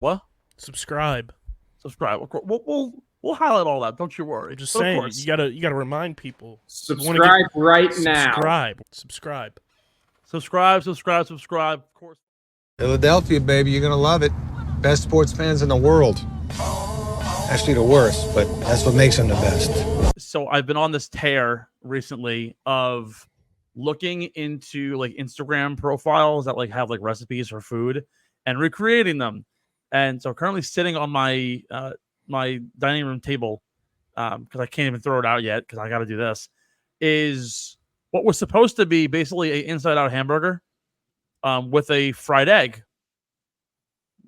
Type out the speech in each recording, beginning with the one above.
What? Subscribe. Subscribe. We'll highlight all that. Don't you worry. I'm just But of saying, course, you gotta remind people. You want to get Subscribe right now. subscribe. subscribe. Of course. Philadelphia, baby, you're gonna love it. Best sports fans in the world. Actually, the worst, but that's what makes them the best. So I've been on this tear recently of looking into like Instagram profiles that like have like recipes for food and recreating them. And so currently sitting on my my dining room table because I can't even throw it out yet because I got to do this is what was supposed to be basically an inside out hamburger with a fried egg.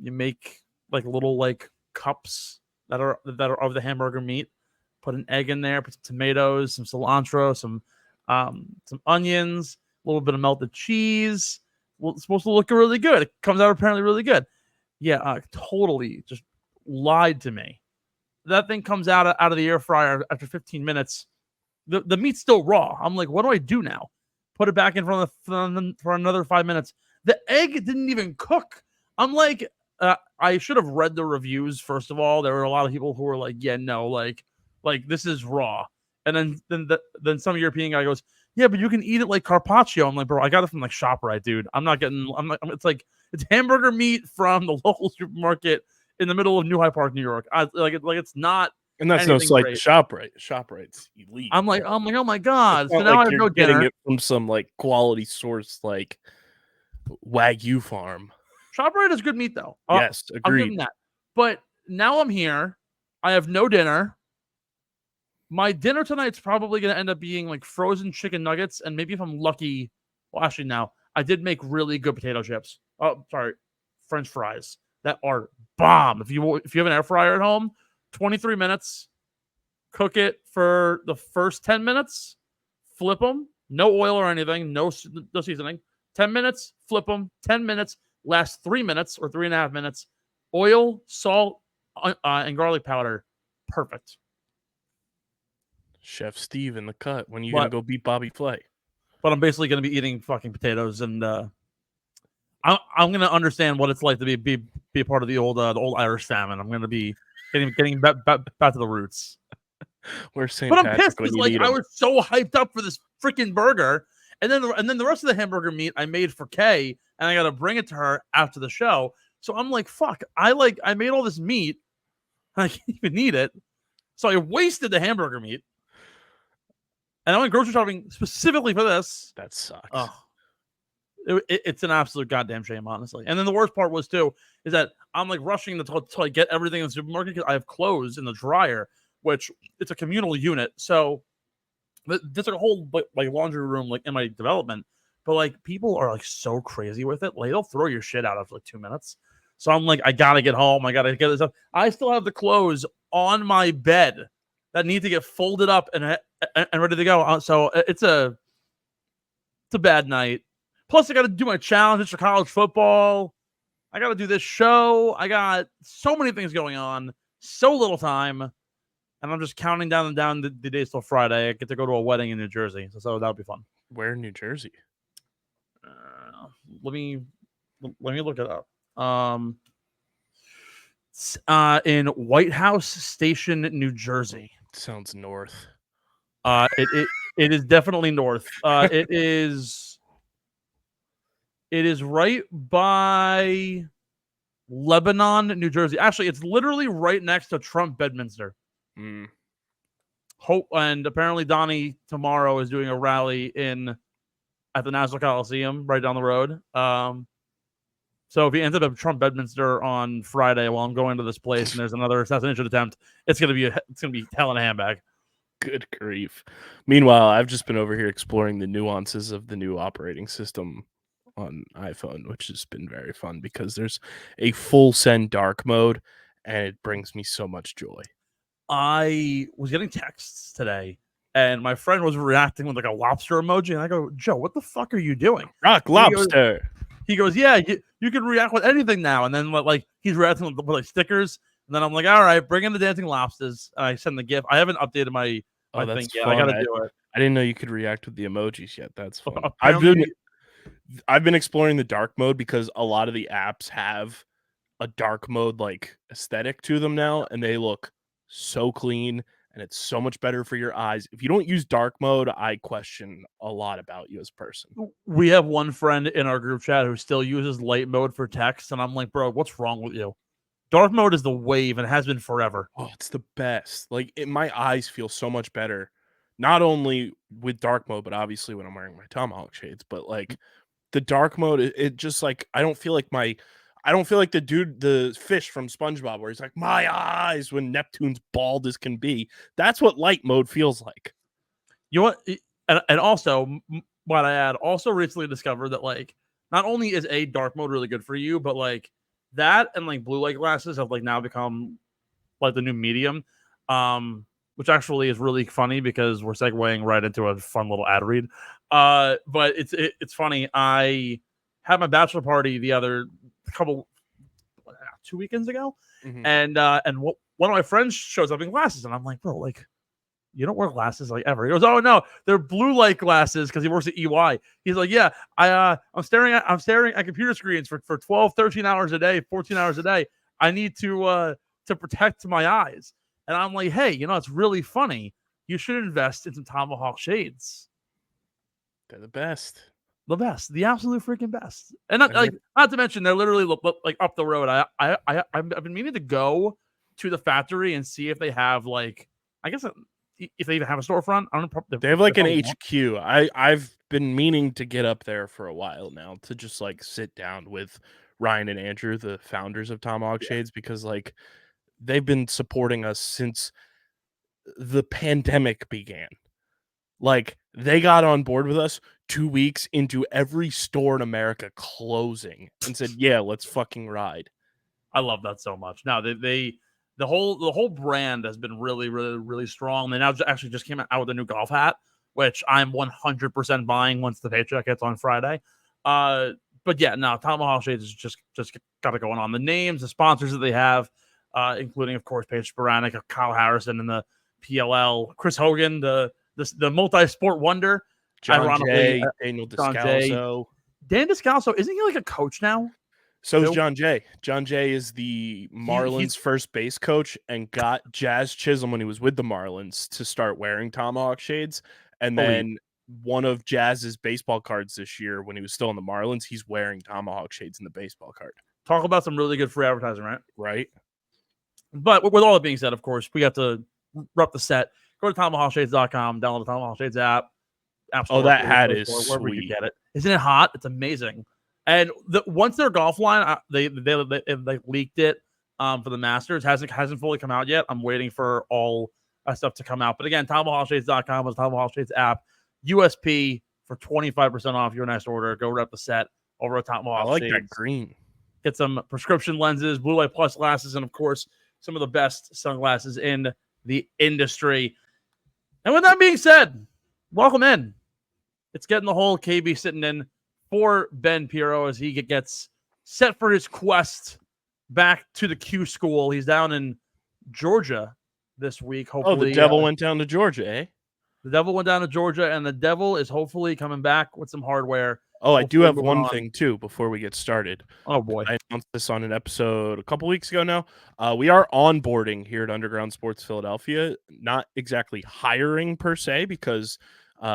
You make like little like cups that are of the hamburger meat. Put an egg in there, put some tomatoes, some cilantro, some onions, a little bit of melted cheese. Well, it's supposed to look really good. It comes out apparently really good. Yeah, totally just lied to me. That thing comes out of the air fryer after 15 minutes. The meat's still raw. I'm like, what do I do now? Put it back in for another 5 minutes. The egg didn't even cook. I'm like, I should have read the reviews first of all. There were a lot of people who were like, yeah, no, like this is raw. And then some European guy goes, yeah, but you can eat it like carpaccio. I'm like, bro, I got it from like ShopRite, dude. I'm not. It's like it's hamburger meat from the local supermarket in the middle of New Hyde Park, New York. It's not. And that's no slight to great. ShopRite. ShopRite's elite. I'm like, oh my god. It's So not now like I have you're no getting dinner. it from some like quality source like Wagyu farm. ShopRite is good meat though. Yes, I'll give agreed. them that. But now I'm here. I have no dinner. My dinner tonight's probably going to end up being like frozen chicken nuggets, and maybe if I'm lucky, well, actually, now I did make really good potato chips. Oh, sorry, French fries that are bomb. If you have an air fryer at home, 23 minutes, cook it for the first 10 minutes, flip them, no oil or anything, no seasoning. 10 minutes, flip them. 10 minutes, last 3 minutes or 3.5 minutes. Oil, salt, and garlic powder, perfect. Chef Steve in the cut. When you gonna go beat Bobby Flay? But I'm basically going to be eating fucking potatoes, and I'm going to understand what it's like to be a part of the old Irish famine. I'm going to be getting back to the roots. Where's St. But I'm Patrick pissed because like I was so hyped up for this freaking burger, and then the rest of the hamburger meat I made for Kay, and I got to bring it to her after the show. So I'm like, fuck, I made all this meat, and I can't even eat it. So I wasted the hamburger meat. And I went grocery shopping specifically for this. That sucks. Oh, it's an absolute goddamn shame, honestly. And then the worst part was too is that I'm like rushing to like get everything in the supermarket because I have clothes in the dryer, which it's a communal unit. So there's like a whole like laundry room like in my development, but like people are like so crazy with it, like they'll throw your shit out after like 2 minutes. So I'm like, I gotta get home. I gotta get this up. I still have the clothes on my bed that need to get folded up and ready to go. So it's a bad night. Plus, I got to do my challenge for college football. I got to do this show. I got so many things going on, so little time, and I'm just counting down the days till Friday. I get to go to a wedding in New Jersey, so that'll be fun. Where in New Jersey? Let me look it up. In White House Station, New Jersey. Sounds north. It is definitely north. It is right by Lebanon, New Jersey. Actually, it's literally right next to Trump Bedminster. Hope, and apparently Donnie tomorrow is doing a rally at the National Coliseum right down the road. So if he ends up at Trump Bedminster on Friday while I'm going to this place and there's another assassination attempt, it's gonna be hell in a handbag. Good grief. Meanwhile, I've just been over here exploring the nuances of the new operating system on iPhone, which has been very fun because there's a full send dark mode and it brings me so much joy. I was getting texts today and my friend was reacting with like a lobster emoji, and I go, Joe, what the fuck are you doing? Rock lobster. He goes, yeah, you can react with anything now. And then like he's reacting with like stickers. And then I'm like, all right, bring in the dancing lobsters. And I send the GIF. I haven't updated my thing yet. I gotta do it. I didn't know you could react with the emojis yet. That's fun. I've been exploring the dark mode because a lot of the apps have a dark mode like aesthetic to them now, and they look so clean, and it's so much better for your eyes. If you don't use dark mode, I question a lot about you as a person. We have one friend in our group chat who still uses light mode for text, and I'm like, bro, what's wrong with you? Dark mode is the wave and has been forever. Oh, it's the best. Like my eyes feel so much better, not only with dark mode, but obviously when I'm wearing my Tomahawk Shades. But like the dark mode, it just like I don't feel like the fish from SpongeBob, where he's like my eyes when Neptune's bald as can be. That's what light mode feels like. You know what? And also, what I add, also recently discovered that like not only is a dark mode really good for you, but like that and like blue light glasses have like now become like the new medium, which actually is really funny because we're segueing right into a fun little ad read. But it's funny. I had my bachelor party the other couple 2 weekends ago, and one of my friends shows up in glasses, and I'm like, bro, like you don't wear glasses like ever. He goes, oh no, they're blue light glasses because he works at EY. He's like, yeah, I'm staring at computer screens for 12, 13 hours a day, 14 hours a day. I need to protect my eyes. And I'm like, hey, it's really funny. You should invest in some Tomahawk Shades. They're the best. The best, the absolute freaking best. And not to mention, they're literally like up the road. I've been meaning to go to the factory and see if they have like, I guess if they even have a storefront. I don't know. They have like an HQ. I've been meaning to get up there for a while now to just like sit down with Ryan and Andrew, the founders of Tomahawk Shades, because like they've been supporting us since the pandemic began. Like they got on board with us 2 weeks into every store in America closing and said, yeah, let's fucking ride. I love that so much. Now the whole brand has been really, really, really strong. They now actually just came out with a new golf hat, which I'm 100% buying once the paycheck hits on Friday. But yeah, no, Tomahawk Shades is just got it going on. The names, the sponsors that they have, including of course Paige Sporanic, Kyle Harrison, and the PLL, Chris Hogan, the multi-sport wonder, John Jay, Daniel Descalso. Dan Descalso, isn't he like a coach now? So is John Jay. John Jay is the Marlins first base coach and got Jazz Chisholm when he was with the Marlins to start wearing Tomahawk Shades. And then one of Jazz's baseball cards this year, when he was still in the Marlins, he's wearing Tomahawk Shades in the baseball card. Talk about some really good free advertising, right? Right. But with all that being said, of course, we have to rep the set. Go to TomahawkShades.com, download the Tomahawk Shades app. That hat is wherever sweet. You get it. Isn't it hot? It's amazing. And once their golf line, they leaked it for the Masters. Hasn't fully come out yet. I'm waiting for all that stuff to come out. But again, TomahawkShades.com is Tomahawk Shades app. USP for 25% off your next order. Go rep the set over at Tomahawk Shades. I like that green. Get some prescription lenses, blue light plus glasses, and of course, some of the best sunglasses in the industry. And with that being said, welcome in. It's Getting the Hole. KB sitting in for Ben Pirro as he gets set for his quest back to the Q school. He's down in Georgia this week. Hopefully, the devil went down to Georgia, eh? The devil went down to Georgia, and the devil is hopefully coming back with some hardware. Oh, I do have one thing, too, before we get started. Oh, boy. I announced this on an episode a couple weeks ago now. We are onboarding here at Underground Sports Philadelphia. Not exactly hiring, per se, because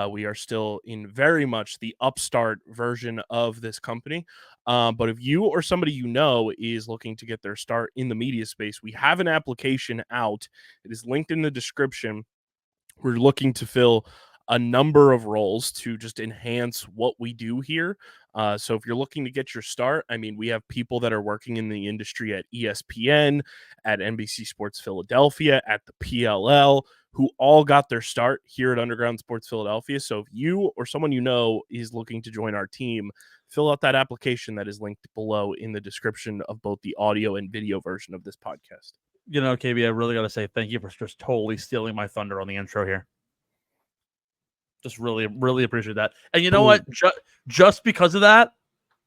we are still in very much the upstart version of this company. But if you or somebody you know is looking to get their start in the media space, we have an application out. It is linked in the description. We're looking to fill a number of roles to just enhance what we do here. So if you're looking to get your start, I mean, we have people that are working in the industry at ESPN, at NBC Sports Philadelphia, at the PLL, who all got their start here at Underground Sports Philadelphia. So if you or someone you know is looking to join our team, fill out that application that is linked below in the description of both the audio and video version of this podcast. KB, I really got to say thank you for just totally stealing my thunder on the intro here. Just really, really appreciate that. And you know what? Just because of that,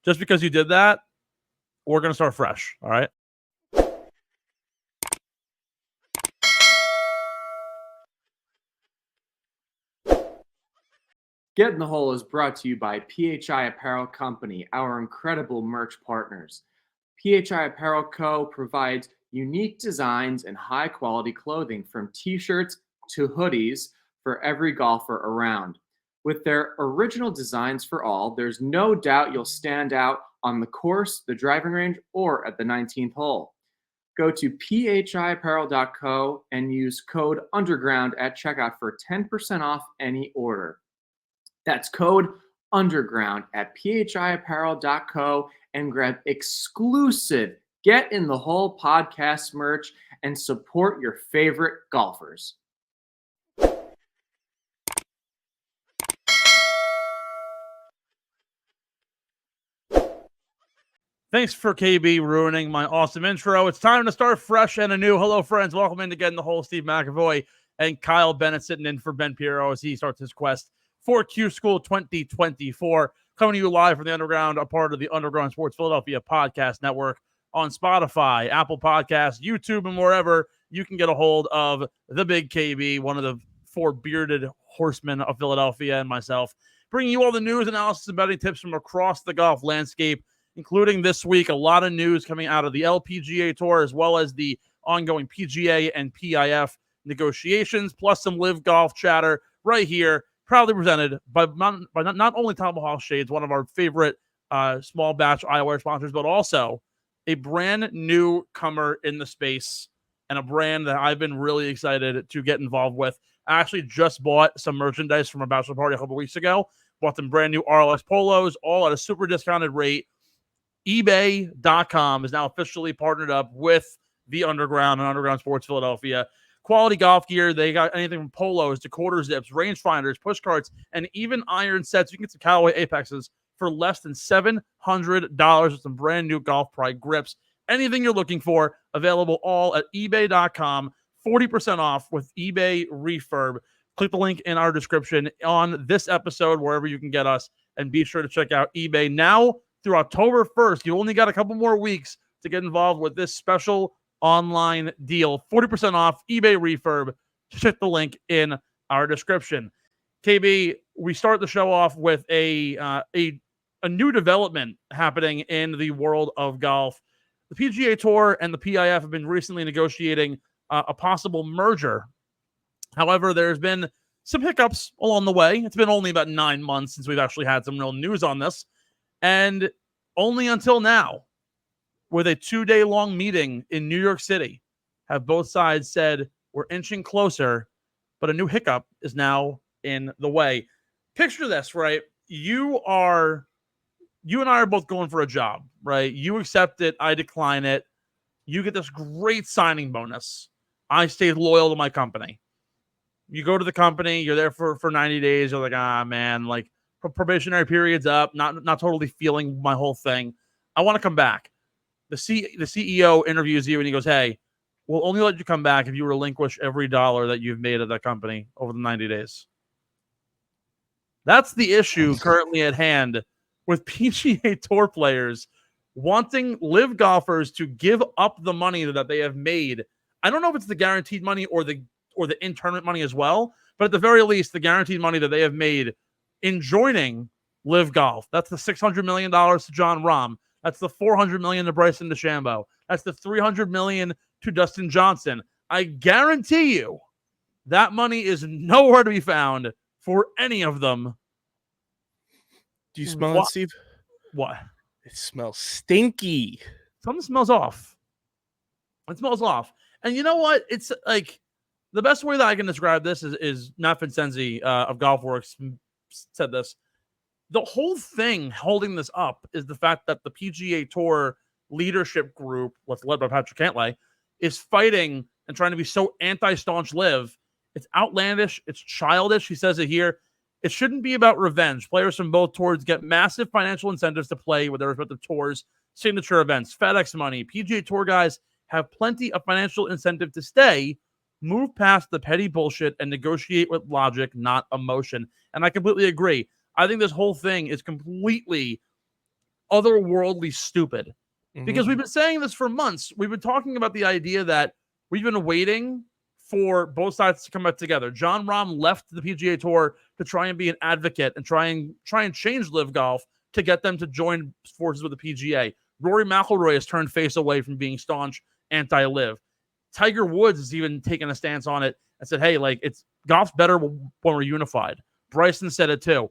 just because you did that, we're going to start fresh. All right. Get in the Hole is brought to you by PHI Apparel Company, our incredible merch partners. PHI Apparel Co. provides unique designs and high-quality clothing from t-shirts to hoodies for every golfer around. With their original designs for all, there's no doubt you'll stand out on the course, the driving range, or at the 19th hole. Go to phiapparel.co and use code UNDERGROUND at checkout for 10% off any order. That's code UNDERGROUND at phiapparel.co and grab exclusive Get in the Hole podcast merch and support your favorite golfers. Thanks for KB ruining my awesome intro. It's time to start fresh and anew. Hello, friends. Welcome in to Get in the Hole. Steve McAvoy and Kyle Bennett sitting in for Ben Piero as he starts his quest for Q School 2024. Coming to you live from the Underground, a part of the Underground Sports Philadelphia podcast network on Spotify, Apple Podcasts, YouTube, and wherever you can get a hold of the Big KB, one of the four bearded horsemen of Philadelphia, and myself, bringing you all the news, analysis, and betting tips from across the golf landscape, including this week, a lot of news coming out of the LPGA Tour, as well as the ongoing PGA and PIF negotiations, plus some LIV golf chatter right here, proudly presented by not only Tomahawk Shades, one of our favorite small batch eyewear sponsors, but also a brand newcomer in the space and a brand that I've been really excited to get involved with. I actually just bought some merchandise from a bachelor party a couple weeks ago, bought some brand new RLX polos, all at a super discounted rate. eBay.com is now officially partnered up with the Underground and Underground Sports Philadelphia. Quality golf gear. They got anything from polos to quarter zips, rangefinders, push carts, and even iron sets. You can get some Callaway Apexes for less than $700 with some brand new Golf Pride grips. Anything you're looking for, available all at eBay.com. 40% off with eBay Refurb. Click the link in our description on this episode, wherever you can get us, and be sure to check out eBay now through October 1st. You only got a couple more weeks to get involved with this special online deal. 40% off eBay Refurb. Check the link in our description. KB, we start the show off with a new development happening in the world of golf. The PGA Tour and the PIF have been recently negotiating a possible merger. However, there's been some hiccups along the way. It's been only about 9 months since we've actually had some real news on this. And only until now, with a 2-day-long meeting in New York City, have both sides said we're inching closer, but a new hiccup is now in the way. Picture this, right? You and I are both going for a job, right? You accept it, I decline it. You get this great signing bonus. I stayed loyal to my company. You go to the company, you're there for 90 days. You're like, man, like probationary period's up. Not totally feeling my whole thing. I want to come back. The CEO interviews you and he goes, hey, we'll only let you come back if you relinquish every dollar that you've made at that company over the 90 days. That's the issue currently at hand with PGA Tour players wanting LIV golfers to give up the money that they have made. I don't know if it's the guaranteed money or the in-tournament money as well, but at the very least, the guaranteed money that they have made in joining LIV Golf. That's the $600 million to John Rahm. That's the $400 million to Bryson DeChambeau. That's the $300 million to Dustin Johnson. I guarantee you that money is nowhere to be found for any of them. Do you smell it, Steve? What? It smells stinky. Something smells off. It smells off. And you know what? It's like the best way that I can describe this is Matt Vincenzi of GolfWorks said this. The whole thing holding this up is the fact that the PGA Tour leadership group, what's led by Patrick Cantlay, is fighting and trying to be so anti-staunch LIV. It's outlandish. It's childish. He says it here. It shouldn't be about revenge. Players from both tours get massive financial incentives to play with their respective tours, signature events, FedEx money. PGA Tour guys have plenty of financial incentive to stay. Move past the petty bullshit and negotiate with logic, not emotion. And I completely agree. I think this whole thing is completely otherworldly stupid because we've been saying this for months. We've been talking about the idea that we've been waiting for both sides to come back together. John Rahm left the PGA Tour to try and be an advocate and try and change LIV Golf to get them to join forces with the PGA. Rory McIlroy has turned face away from being staunch anti-LIV. Tiger Woods has even taken a stance on it and said, hey, like, it's golf's better when we're unified. Bryson said it too.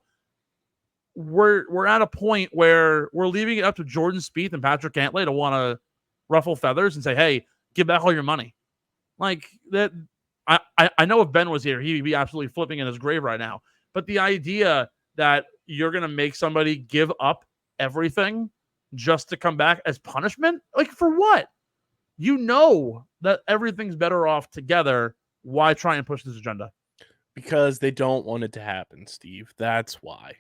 We're at a point where we're leaving it up to Jordan Spieth and Patrick Cantlay to want to ruffle feathers and say, hey, give back all your money. Like that. I know if Ben was here, he'd be absolutely flipping in his grave right now. But the idea that you're going to make somebody give up everything just to come back as punishment, like for what? You know that everything's better off together. Why try and push this agenda? Because they don't want it to happen, Steve. That's why.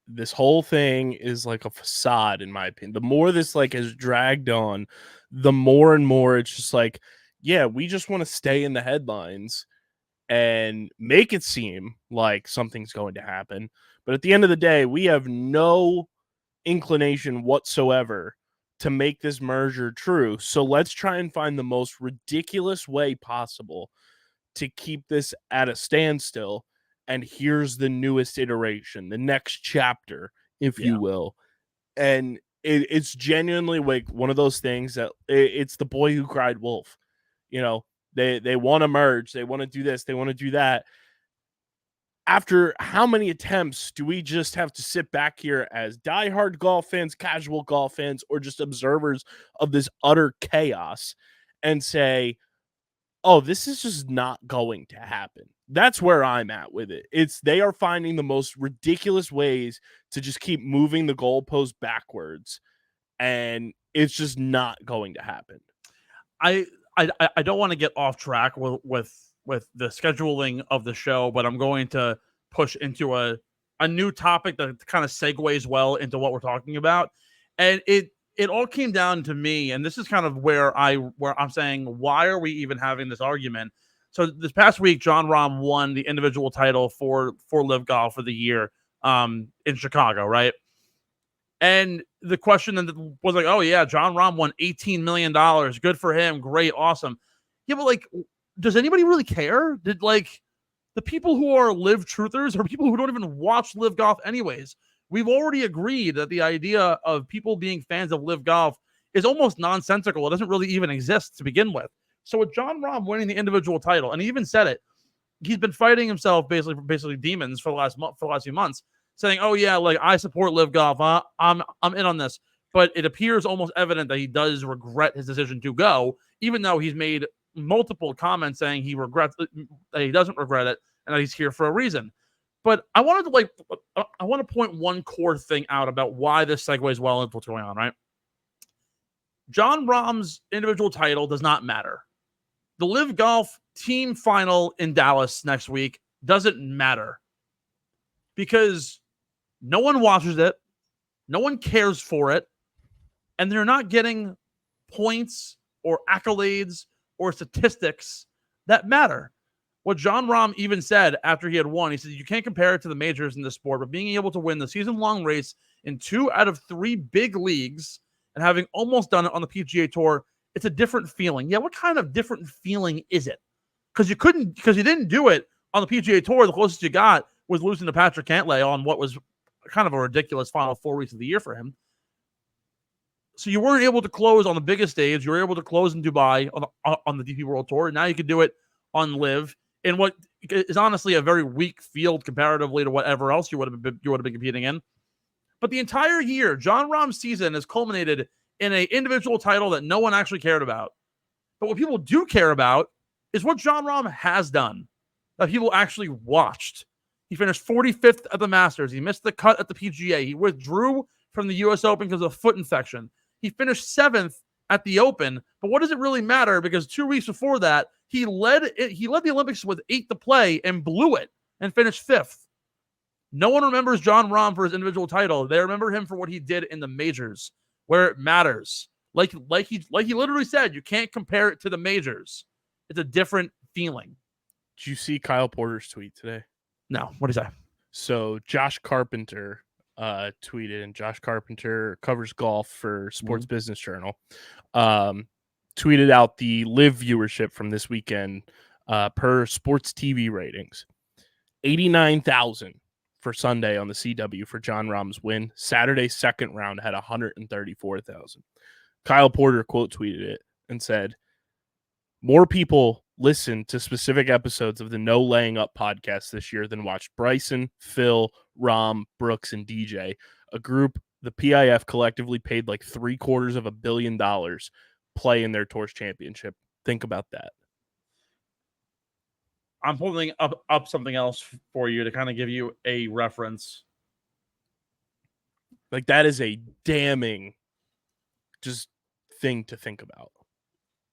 This whole thing is like a facade, in my opinion. The more this like has dragged on, the more and more it's just like, yeah, we just want to stay in the headlines and make it seem like something's going to happen. But at the end of the day, we have no inclination whatsoever to make this merger true. So let's try and find the most ridiculous way possible to keep this at a standstill. And here's the newest iteration, the next chapter, if you will. And it's genuinely like one of those things that it's the boy who cried wolf. You know, they want to merge. They want to do this. They want to do that. After how many attempts do we just have to sit back here as diehard golf fans, casual golf fans, or just observers of this utter chaos and say, oh, this is just not going to happen? That's where I'm at with it. They are finding the most ridiculous ways to just keep moving the goalpost backwards, and it's just not going to happen. I don't want to get off track with the scheduling of the show, but I'm going to push into a new topic that kind of segues well into what we're talking about. And it all came down to me, and this is kind of where I'm saying, why are we even having this argument? So this past week, Jon Rahm won the individual title for LIVGolf for the year in Chicago, right? And the question was like, oh yeah, Jon Rahm won $18 million. Good for him. Great. Awesome. Yeah, but like, does anybody really care? Did like the people who are LIV truthers or people who don't even watch LIV golf anyways? We've already agreed that the idea of people being fans of LIV golf is almost nonsensical. It doesn't really even exist to begin with. So with Jon Rahm winning the individual title, and he even said it, he's been fighting himself basically demons for the last few months, saying, "Oh yeah, like I support LIV golf. I'm in on this." But it appears almost evident that he does regret his decision to go, even though he's made multiple comments saying he regrets that he doesn't regret it and that he's here for a reason. But I want to point one core thing out about why this segues well into what's going on, right? Jon Rahm's individual title does not matter. The LIV Golf team final in Dallas next week doesn't matter because no one watches it, no one cares for it, and they're not getting points or accolades or statistics that matter. What Jon Rahm even said after he had won, he said, you can't compare it to the majors in the sport, but being able to win the season-long race in 2 out of 3 big leagues and having almost done it on the PGA Tour, it's a different feeling. Yeah, what kind of different feeling is it? Because you didn't do it on the PGA Tour. The closest you got was losing to Patrick Cantlay on what was kind of a ridiculous final 4 weeks of the year for him. So you weren't able to close on the biggest stage. You were able to close in Dubai on the DP World Tour. Now you could do it on LIV in what is honestly a very weak field comparatively to whatever else you would have been competing in. But the entire year, Jon Rahm's season has culminated in an individual title that no one actually cared about. But what people do care about is what Jon Rahm has done, that people actually watched. He finished 45th at the Masters. He missed the cut at the PGA. He withdrew from the U.S. Open because of a foot infection. He finished 7th at the Open. But what does it really matter? Because 2 weeks before that, he led the Olympics with 8 to play and blew it and finished 5th. No one remembers Jon Rahm for his individual title. They remember him for what he did in the majors, where it matters. Like he literally said, you can't compare it to the majors. It's a different feeling. Did you see Kyle Porter's tweet today? No. What did he say? So Josh Carpenter tweeted, and Josh Carpenter covers golf for Sports Business Journal. Tweeted out the LIV viewership from this weekend per sports TV ratings. 89,000 for Sunday on the CW for John Rahm's win. Saturday second round had 134,000. Kyle Porter quote tweeted it and said, "More people listened to specific episodes of the No Laying Up podcast this year than watched Bryson, Phil, Rahm, Brooks, and DJ, a group the PIF collectively paid like $750 million play in their Tours Championship." Think about that. I'm pulling up something else for you to kind of give you a reference. Like, that is a damning just thing to think about.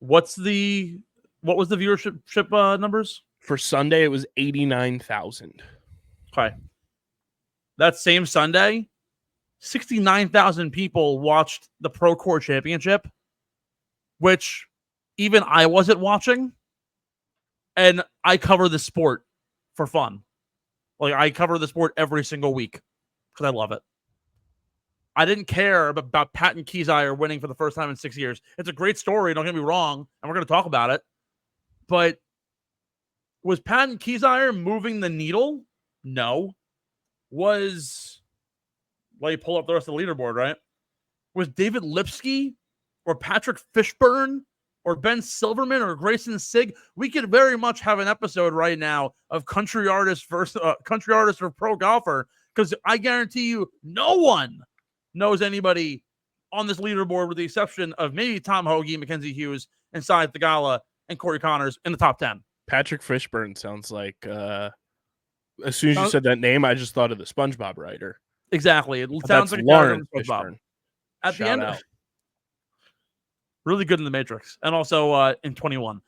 What was the viewership numbers? For Sunday, it was 89,000. Okay. That same Sunday, 69,000 people watched the Procore Championship, which even I wasn't watching. And I cover the sport for fun. Like, I cover the sport every single week because I love it. I didn't care about Patton Kiesire winning for the first time in 6 years. It's a great story, don't get me wrong, and we're going to talk about it. But was Patton Kiesire moving the needle? No. Let you pull up the rest of the leaderboard, right? Was David Lipsky or Patrick Fishburne or Ben Silverman or Grayson Sigg? We could very much have an episode right now of country artist versus country artist or pro golfer, because I guarantee you no one knows anybody on this leaderboard with the exception of maybe Tom Hoagie, Mackenzie Hughes, and Syed Thagala and Corey Connors in the top 10. Patrick Fishburne sounds like, as soon as you said that name, I just thought of the SpongeBob writer. Exactly. It sounds like Lawrence SpongeBob. Fishburne. At the end, really good in The Matrix, and also in 21.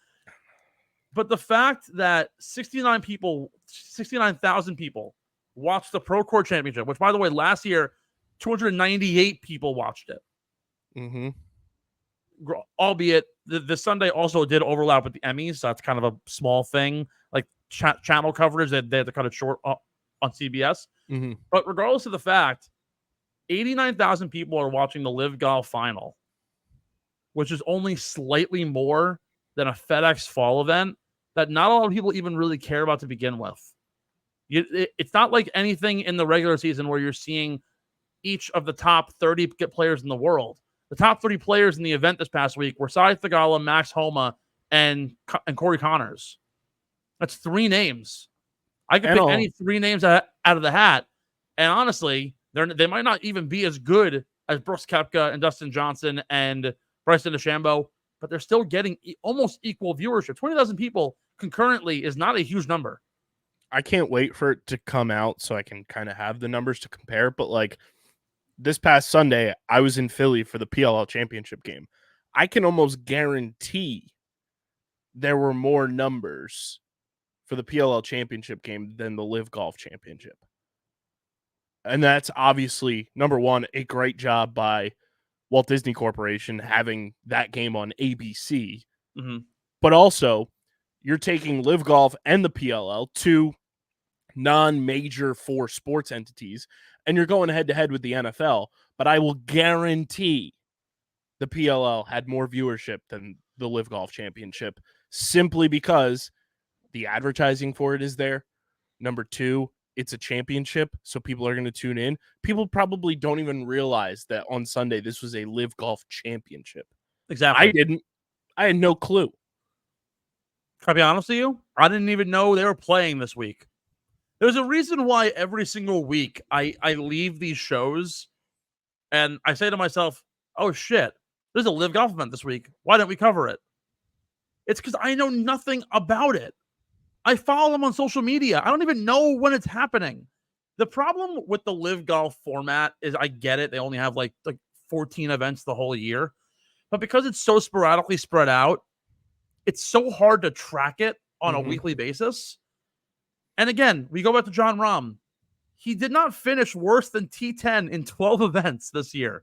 But the fact that 69,000 people watched the Procore Championship, which, by the way, last year, 298 people watched it. Mm-hmm. Albeit, the Sunday also did overlap with the Emmys, so that's kind of a small thing. Like channel coverage, they had to cut it short on CBS. Mm-hmm. But regardless of the fact, 89,000 people are watching the LIV Golf Final, which is only slightly more than a FedEx Fall event that not a lot of people even really care about to begin with. It's not like anything in the regular season where you're seeing each of the top 30 players in the world. The top 30 players in the event this past week were Syed Thagala, Max Homa, and Corey Connors. That's 3 names. I could pick any 3 names out of the hat, and honestly, they might not even be as good as Brooks Koepka and Dustin Johnson and Bryson DeChambeau, but they're still getting almost equal viewership. 20,000 people concurrently is not a huge number. I can't wait for it to come out so I can kind of have the numbers to compare. But like this past Sunday, I was in Philly for the PLL championship game. I can almost guarantee there were more numbers for the PLL championship game than the LIV Golf championship. And that's obviously, number one, a great job by Walt Disney Corporation having that game on ABC. Mm-hmm. But also, you're taking LIV Golf and the PLL, 2 non-major 4 sports entities, and you're going head-to-head with the NFL. But I will guarantee the PLL had more viewership than the LIV Golf Championship, simply because the advertising for it is there. Number 2, it's a championship, so people are going to tune in. People probably don't even realize that on Sunday this was a LIV Golf Championship. Exactly. I didn't. I had no clue. Can I be honest with you? I didn't even know they were playing this week. There's a reason why every single week I leave these shows and I say to myself, oh shit, there's a LIV Golf event this week. Why don't we cover it? It's because I know nothing about it. I follow them on social media. I don't even know when it's happening. The problem with the LIV Golf format is, I get it. They only have like 14 events the whole year. But because it's so sporadically spread out, it's so hard to track it on a weekly basis. And again, we go back to Jon Rahm. He did not finish worse than T10 in 12 events this year.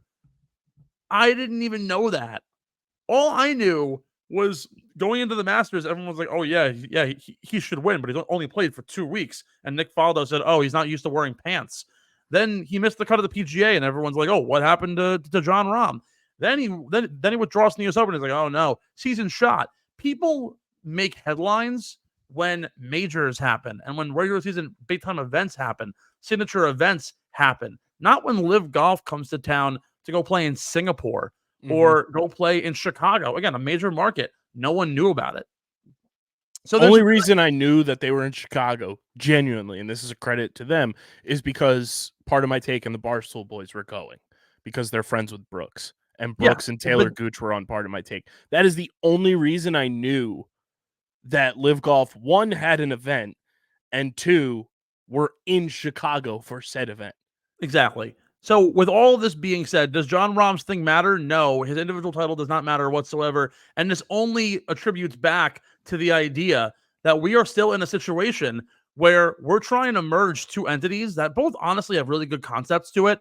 I didn't even know that. All I knew was going into the Masters, everyone was like, oh, yeah, he should win, but he's only played for 2 weeks. And Nick Faldo said, oh, he's not used to wearing pants. Then he missed the cut of the PGA, and everyone's like, oh, what happened to Jon Rahm? Then he withdraws from the US Open. He's like, oh, no, season shot. People make headlines when majors happen and when regular season big-time events happen. signature events happen. Not when LIV Golf comes to town to go play in Singapore or go play in Chicago. Again, a major market. No one knew about it. So the only reason I knew that they were in Chicago, genuinely, and this is a credit to them, is because part of my take and the Barstool boys were going because they're friends with Brooks. And Brooks and Taylor Gooch were on part of my take. That is the only reason I knew that LIV Golf, 1, had an event, and 2, were in Chicago for said event. Exactly. So with all of this being said, does Jon Rahm's thing matter? No, his individual title does not matter whatsoever. And this only attributes back to the idea that we are still in a situation where we're trying to merge two entities that both honestly have really good concepts to it.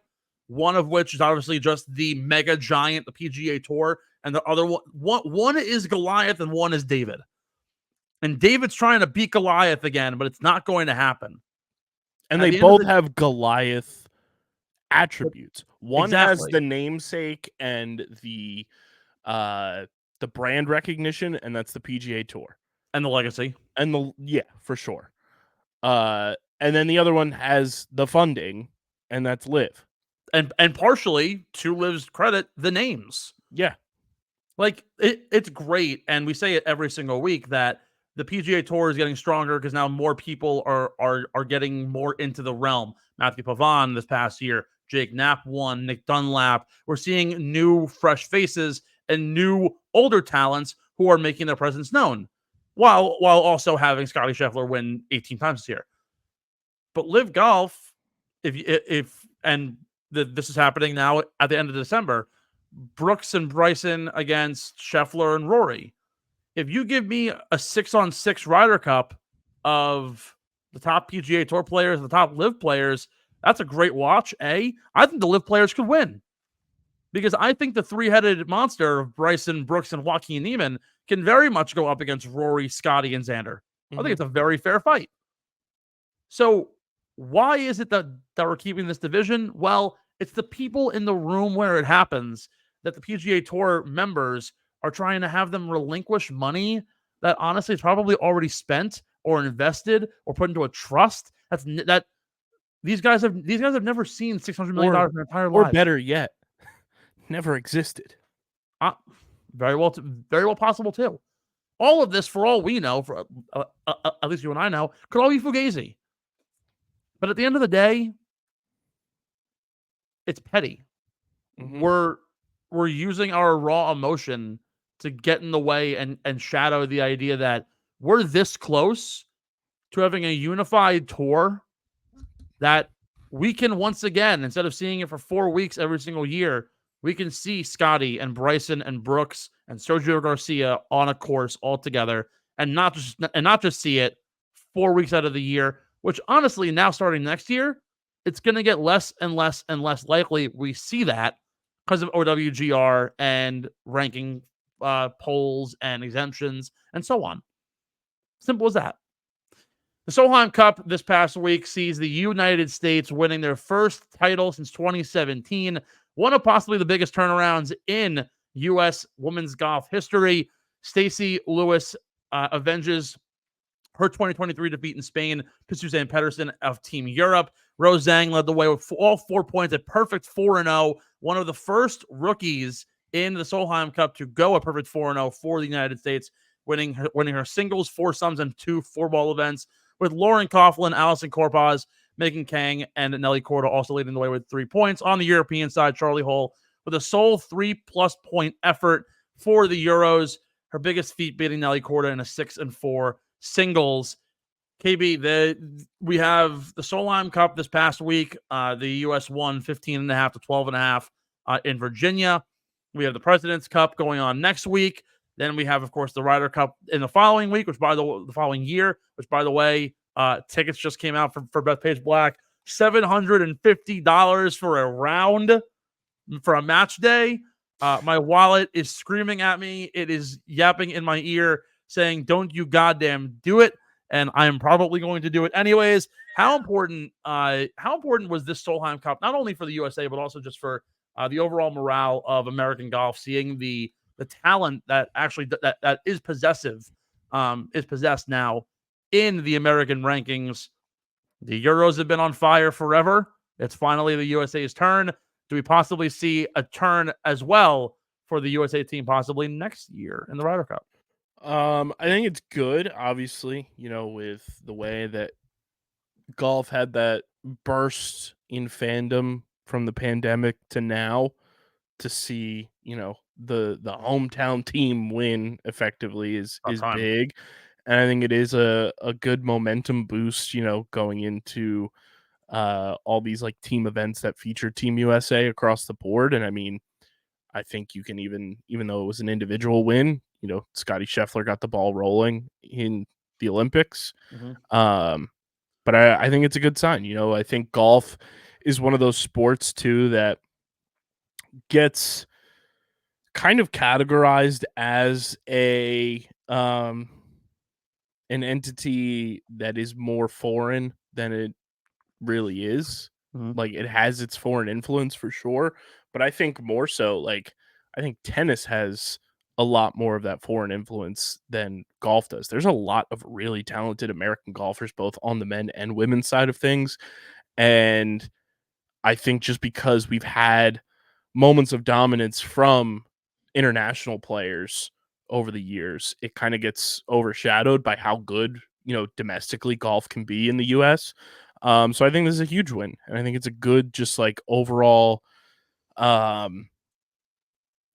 One of which is obviously just the mega giant, the PGA Tour, and the other one is Goliath and one is David. And David's trying to beat Goliath again, but it's not going to happen. And they both have Goliath attributes. One has the namesake and the brand recognition, and that's the PGA Tour. And the legacy. And for sure. And then the other one has the funding, and that's LIV. And partially, to LIV's credit, the names. Yeah. Like, it's great, and we say it every single week, that the PGA Tour is getting stronger because now more people are getting more into the realm. Matthew Pavon this past year, Jake Knapp won, Nick Dunlap. We're seeing new, fresh faces and new, older talents who are making their presence known, while also having Scottie Scheffler win 18 times this year. But LIV Golf, this is happening now at the end of December, Brooks and Bryson against Scheffler and Rory. If you give me a 6-on-6 Ryder Cup of the top PGA Tour players, the top LIV players, that's a great watch. I think the LIV players could win. Because I think the three-headed monster of Bryson, Brooks, and Joaquin Niemann can very much go up against Rory, Scottie, and Xander. I think it's a very fair fight. So why is it that we're keeping this division? Well, it's the people in the room where it happens that the PGA Tour members are trying to have them relinquish money that honestly is probably already spent or invested or put into a trust. These guys have never seen $600 million in their entire lives. Or better yet, never existed. Very well possible too. All of this, for all we know, for at least you and I know, could all be fugazi. But at the end of the day, it's petty. Mm-hmm. We're using our raw emotion to get in the way and shadow the idea that we're this close to having a unified tour that we can once again, instead of seeing it for 4 weeks every single year, we can see Scottie and Bryson and Brooks and Sergio Garcia on a course all together, and not just see it 4 weeks out of the year. Which honestly, now starting next year, it's going to get less and less and less likely we see that because of OWGR and ranking polls and exemptions and so on. Simple as that. The Solheim Cup this past week sees the United States winning their first title since 2017, one of possibly the biggest turnarounds in U.S. women's golf history. Stacey Lewis avenges her 2023 defeat in Spain to Suzanne Pedersen of Team Europe. Rose Zhang led the way with all 4 points, a perfect 4-0, one of the first rookies in the Solheim Cup to go a perfect 4-0 for the United States, winning her singles, foursomes, and 2 4-ball events, with Lauren Coughlin, Allison Corpaz, Megan Kang, and Nelly Korda also leading the way with 3 points. On the European side, Charlie Hull with a sole 3+ point effort for the Euros. Her biggest feat beating Nelly Korda in a 6-4 singles. KB, we have the Solheim Cup this past week. The U.S. won 15.5 to 12.5 in Virginia. We have the President's Cup going on next week. Then we have, of course, the Ryder Cup in the following week, the following year, which, by the way, tickets just came out for Bethpage Black. $750 for a round for a match day. My wallet is screaming at me. It is yapping in my ear saying, don't you goddamn do it. And I am probably going to do it anyways. How important was this Solheim Cup, not only for the USA, but also just for the overall morale of American golf, seeing the talent that actually that is possessed now in the American rankings. The Euros have been on fire forever. It's finally the USA's turn. Do we possibly see a turn as well for the USA team possibly next year in the Ryder Cup? I think it's good, obviously, with the way that golf had that burst in fandom from the pandemic to now, to see, the hometown team win effectively is big. And I think it is a good momentum boost, going into all these like team events that feature Team USA across the board. And I mean, I think you can even though it was an individual win, Scotty Scheffler got the ball rolling in the Olympics. But I think it's a good sign. I think golf is one of those sports too that gets kind of categorized as an entity that is more foreign than it really is. Like, it has its foreign influence for sure, but I think more so, like, I think tennis has a lot more of that foreign influence than golf does. There's a lot of really talented American golfers, both on the men and women's side of things. And I think just because we've had moments of dominance from international players over the years, it kind of gets overshadowed by how good, domestically golf can be in the US. So I think this is a huge win, and I think it's a good, just like overall,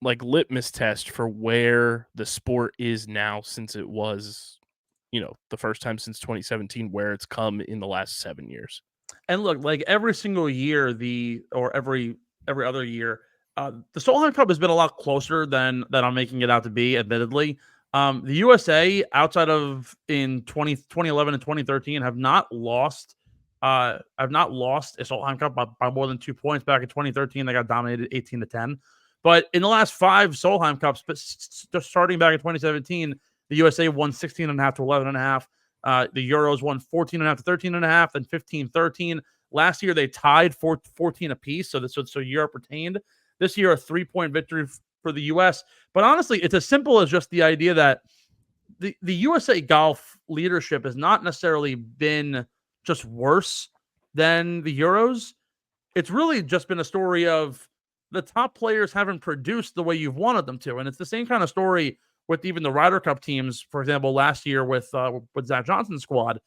like litmus test for where the sport is now, since it was, the first time since 2017 where it's come in the last 7 years. And look, like every single year, every other year, the Solheim Cup has been a lot closer than I'm making it out to be, admittedly. The USA, outside of in 2011 and 2013, have not lost a Solheim Cup by more than 2 points. Back in 2013, they got dominated 18-10. But in the last 5 Solheim Cups, but starting back in 2017, the USA won 16.5 to 11.5. The Euros won 14.5 to 13.5, and 15-13. Last year, they tied 14 apiece, so Europe retained. This year, a 3-point victory for the U.S. But honestly, it's as simple as just the idea that the USA golf leadership has not necessarily been just worse than the Euros. It's really just been a story of the top players haven't produced the way you've wanted them to. And it's the same kind of story with even the Ryder Cup teams. For example, last year with Zach Johnson's squad,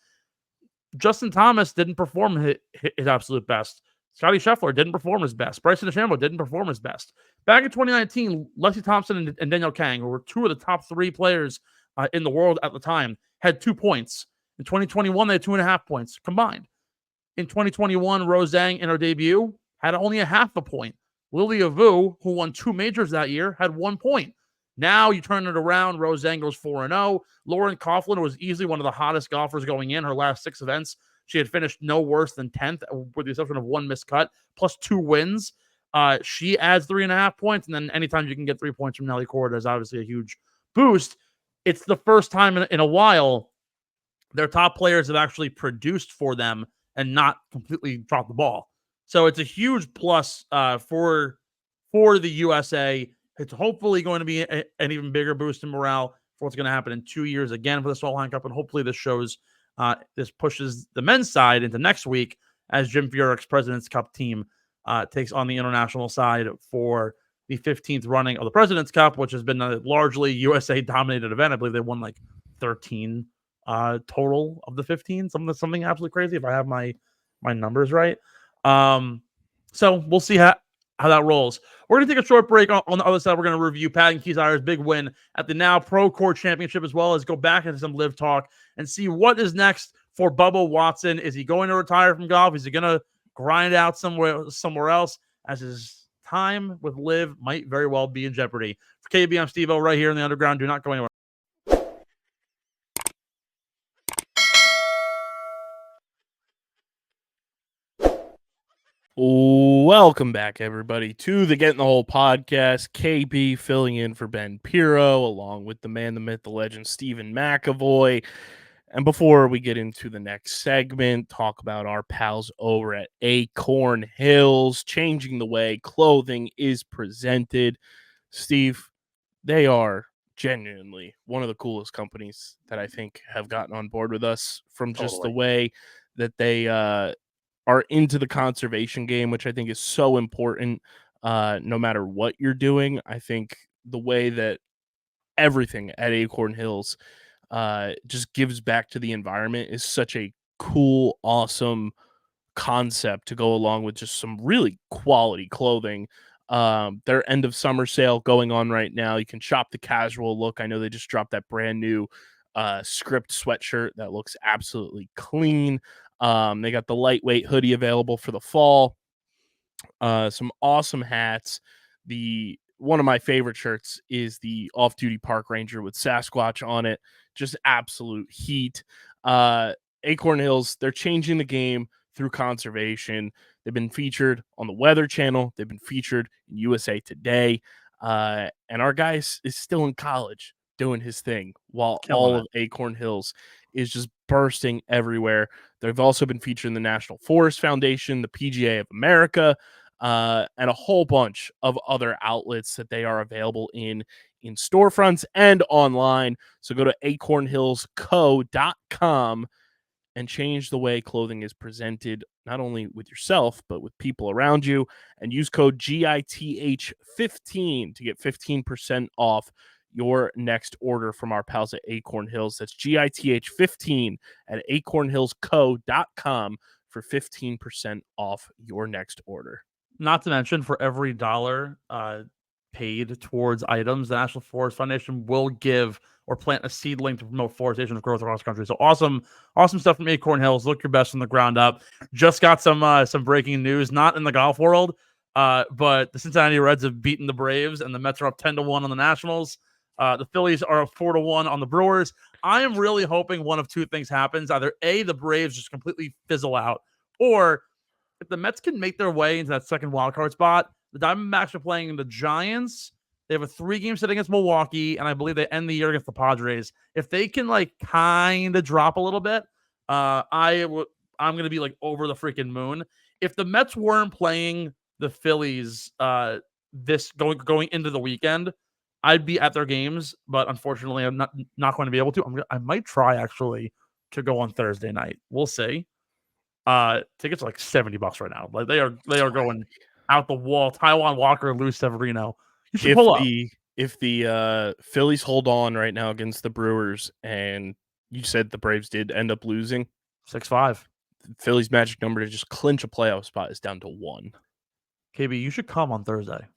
Justin Thomas didn't perform his absolute best. Scotty Scheffler didn't perform his best. Bryson DeChambeau didn't perform his best. Back in 2019, Lexi Thompson and Danielle Kang, who were 2 of the top 3 players in the world at the time, had 2 points. In 2021, they had 2.5 points combined. In 2021, Rose Zhang, in her debut, had only a half a point. Lilia Vu, who won 2 majors that year, had 1 point. Now you turn it around. Rose Zhang goes 4-0. Lauren Coughlin was easily one of the hottest golfers going in her last 6 events. She had finished no worse than 10th, with the exception of 1 missed cut, plus 2 wins. She adds 3.5 points, and then anytime you can get 3 points from Nelly Korda is obviously a huge boost. It's the first time in a while their top players have actually produced for them and not completely dropped the ball. So it's a huge plus for the USA. It's hopefully going to be an even bigger boost in morale for what's going to happen in 2 years again for the Solheim Cup, and hopefully this pushes the men's side into next week as Jim Furyk's President's Cup team takes on the international side for the 15th running of the President's Cup, which has been a largely USA-dominated event. I believe they won like 13 total of the 15, something absolutely crazy if I have my numbers right. So we'll see how that rolls. We're going to take a short break. On the other side, we're going to review Patton Keysire's big win at the now Procore Championship, as well as go back into some LIV talk and see what is next for Bubba Watson. Is he going to retire from golf? Is he going to grind out somewhere else, as his time with LIV might very well be in jeopardy? For KB, I'm Steve-O right here in the Underground. Do not go anywhere. Welcome back, everybody, to the Get in the Hole podcast. KB filling in for Ben Pirro, along with the man, the myth, the legend, Stephen McAvoy. And before we get into the next segment, talk about our pals over at Acorn Hills, changing the way clothing is presented. Steve, they are genuinely one of the coolest companies that I think have gotten on board with us from just the Totally. way that they are into the conservation game, which I think is so important. No matter what you're doing, I think the way that everything at Acorn Hills just gives back to the environment is such a cool, awesome concept to go along with just some really quality clothing. Their end of summer sale going on right now. You can shop the casual look. I know they just dropped that brand new script sweatshirt that looks absolutely clean. They got the lightweight hoodie available for the fall. Some awesome hats. One of my favorite shirts is the off-duty park ranger with Sasquatch on it. Just absolute heat. Acorn Hills, they're changing the game through conservation. They've been featured on the Weather Channel. They've been featured in USA Today. And our guy is still in college doing his thing while all of Acorn Hills is just bursting everywhere. They've also been featured in the National Forest Foundation, the PGA of America, and a whole bunch of other outlets that they are available in storefronts and online. So go to acornhillsco.com and change the way clothing is presented, not only with yourself, but with people around you. And use code GITH15 to get 15% off your next order from our pals at Acorn Hills. That's GITH15 at acornhillsco.com for 15% off your next order. Not to mention, for every dollar paid towards items, the National Forest Foundation will give or plant a seedling to promote forestation and growth across the country. So awesome stuff from Acorn Hills. Look your best from the ground up. Just got some breaking news, not in the golf world, but the Cincinnati Reds have beaten the Braves, and the Mets are up 10-1 on the Nationals. The Phillies are up 4-1 on the Brewers. I am really hoping one of two things happens: either A, the Braves just completely fizzle out, or if the Mets can make their way into that second wildcard spot, the Diamondbacks are playing the Giants. They have a 3-game set against Milwaukee, and I believe they end the year against the Padres. If they can kind of drop a little bit, I'm going to be over the freaking moon. If the Mets weren't playing the Phillies this going into the weekend, I'd be at their games, but unfortunately, I'm not going to be able to. I might try actually to go on Thursday night. We'll see. Tickets are $70 right now. They are going out the wall. Taiwan Walker, Luis Severino. You should pull up. If the Phillies hold on right now against the Brewers, and you said the Braves did end up losing 6-5, Phillies' magic number to just clinch a playoff spot is down to 1. KB, you should come on Thursday.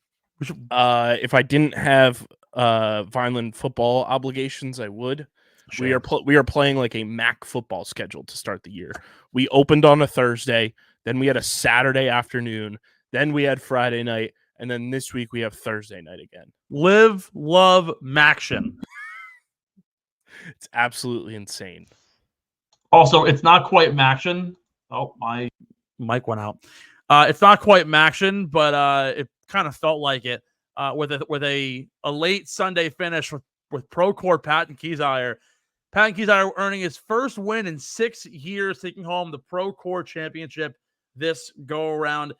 We should. If I didn't have Vineland football obligations, I would. We are playing a MAC football schedule to start the year. We opened on a Thursday, then we had a Saturday afternoon, then we had Friday night, and then this week we have Thursday night again. Live, love, Maction. It's absolutely insane. Also, it's not quite Maction. Oh, my mic went out. It's not quite Maction, but it kind of felt like it with a late Sunday finish with Procore Patton Kiesire. Patton Kiesire earning his first win in 6 years, taking home the Procore championship this go around.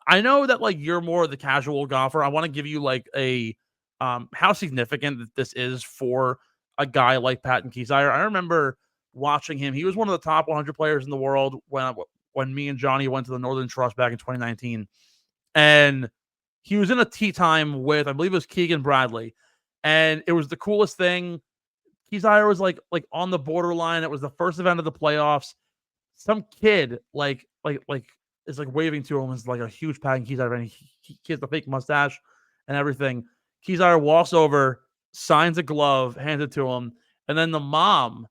I know that you're more of the casual golfer. I want to give you a how significant this is for a guy like Patton Kiesire. I remember watching him. He was one of the top 100 players in the world when me and Johnny went to the Northern Trust back in 2019, and he was in a tee time with, I believe it was Keegan Bradley, and it was the coolest thing. Kiesire was on the borderline. It was the first event of the playoffs. Some kid is waving to him as a huge Patton Kiesire, and he has the fake mustache and everything. Kiesire walks over, signs a glove, hands it to him, and then the mom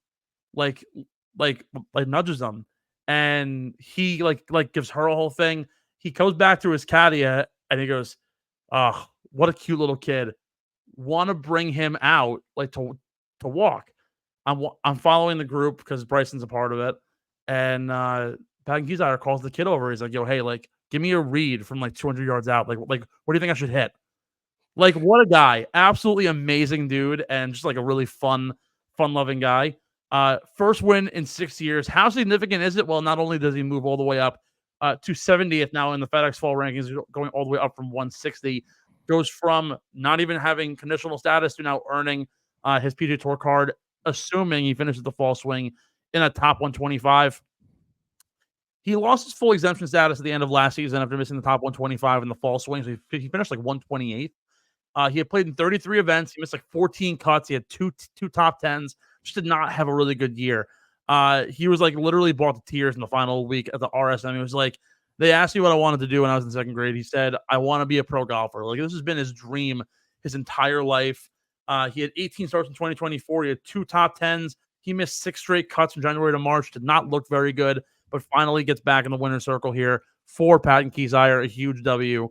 nudges him, and he gives her a whole thing. He goes back to his caddy and he goes, "Oh, what a cute little kid. Want to bring him out to walk." I'm following the group because Bryson's a part of it, and Patton Kiesire calls the kid over. He's like, "Yo, hey, give me a read from 200 yards out. What do you think I should hit?" What a guy. Absolutely amazing dude, and just a really fun-loving guy. First win in 6 years. How significant is it? Well, not only does he move all the way up to 70th now in the FedEx Fall rankings, going all the way up from 160, goes from not even having conditional status to now earning his PGA Tour card, assuming he finishes the fall swing in a top 125. He lost his full exemption status at the end of last season after missing the top 125 in the fall swing. So he finished like 128th. He had played in 33 events. He missed like 14 cuts. He had two top 10s. Just did not have a really good year. He was like literally brought to tears in the final week at the RSM. He was like, they asked me what I wanted to do when I was in second grade. He said, I want to be a pro golfer. Like, this has been his dream his entire life. He had 18 starts in 2024. He had 2 top 10s. He missed 6 straight cuts from January to March. Did not look very good, but finally gets back in the winner's circle here for Patton Kiesire, a huge W